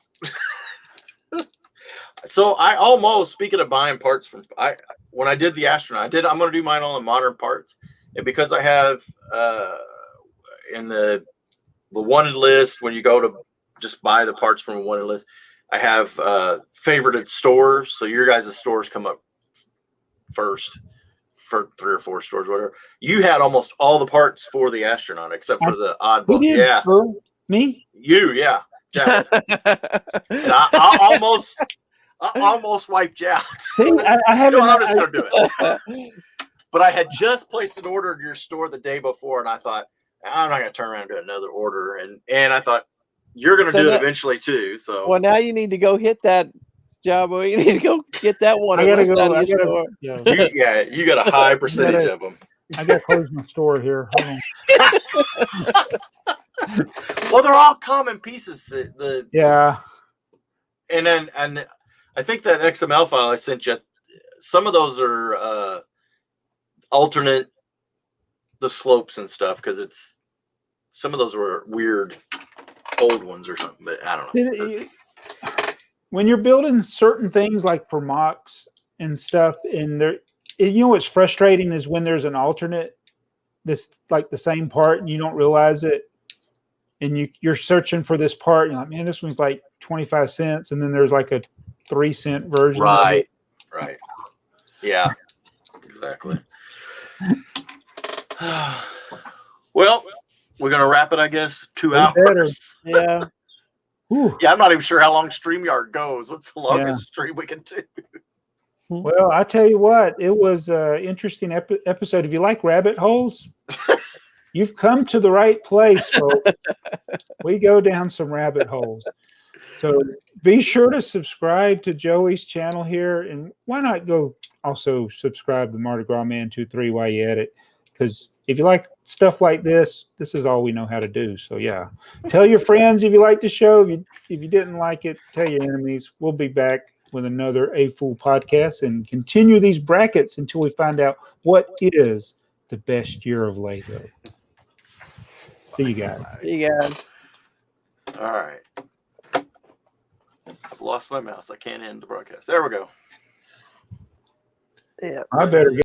So I almost, speaking of buying parts when I did the astronaut, I'm going to do mine all in modern parts. And because I have in the wanted list, when you go to just buy the parts from a wanted list, I have favorited stores. So your guys' stores come up first for 3 or 4 stores, whatever. You had almost all the parts for the astronaut except for the oddball. Yeah. Me? You, yeah. And I almost wiped you out. See, I haven't. I'm just going to do it. But I had just placed an order in your store the day before, and I thought, I'm not going to turn around and do another order. And I thought, you're going to do it eventually too. So, well, now you need to go hit that job. You need to go get that one. I gotta go. You got a high percentage of them. I got to close my store here. Hold on. Well, they're all common pieces. And I think that XML file I sent you, some of those are alternate the slopes and stuff, because some of those were weird old ones or something, but I don't know. When you're building certain things like for mocks and stuff, and what's frustrating is when there's an alternate this like the same part and you don't realize it, and you're searching for this part and you're like, man, this one's like 25 cents, and then there's like a 3-cent version. Right. Yeah, exactly. Well, we're gonna wrap it, I guess. 2 hours. Yeah. Yeah, I'm not even sure how long StreamYard goes. What's the longest stream we can do? Well, I tell you what, it was an interesting episode. If you like rabbit holes, you've come to the right place, folks. We go down some rabbit holes. So be sure to subscribe to Joey's channel here, and why not go also subscribe to Mardi Gras Man 23 while you're at it, because if you like stuff like this is all we know how to do. So yeah, tell your friends if you like the show. If you didn't like it, tell your enemies. We'll be back with another AFoOL podcast and continue these brackets until we find out what is the best year of Lego. See you guys. All right. I've lost my mouse. I can't end the broadcast. There we go. Yeah. I better go.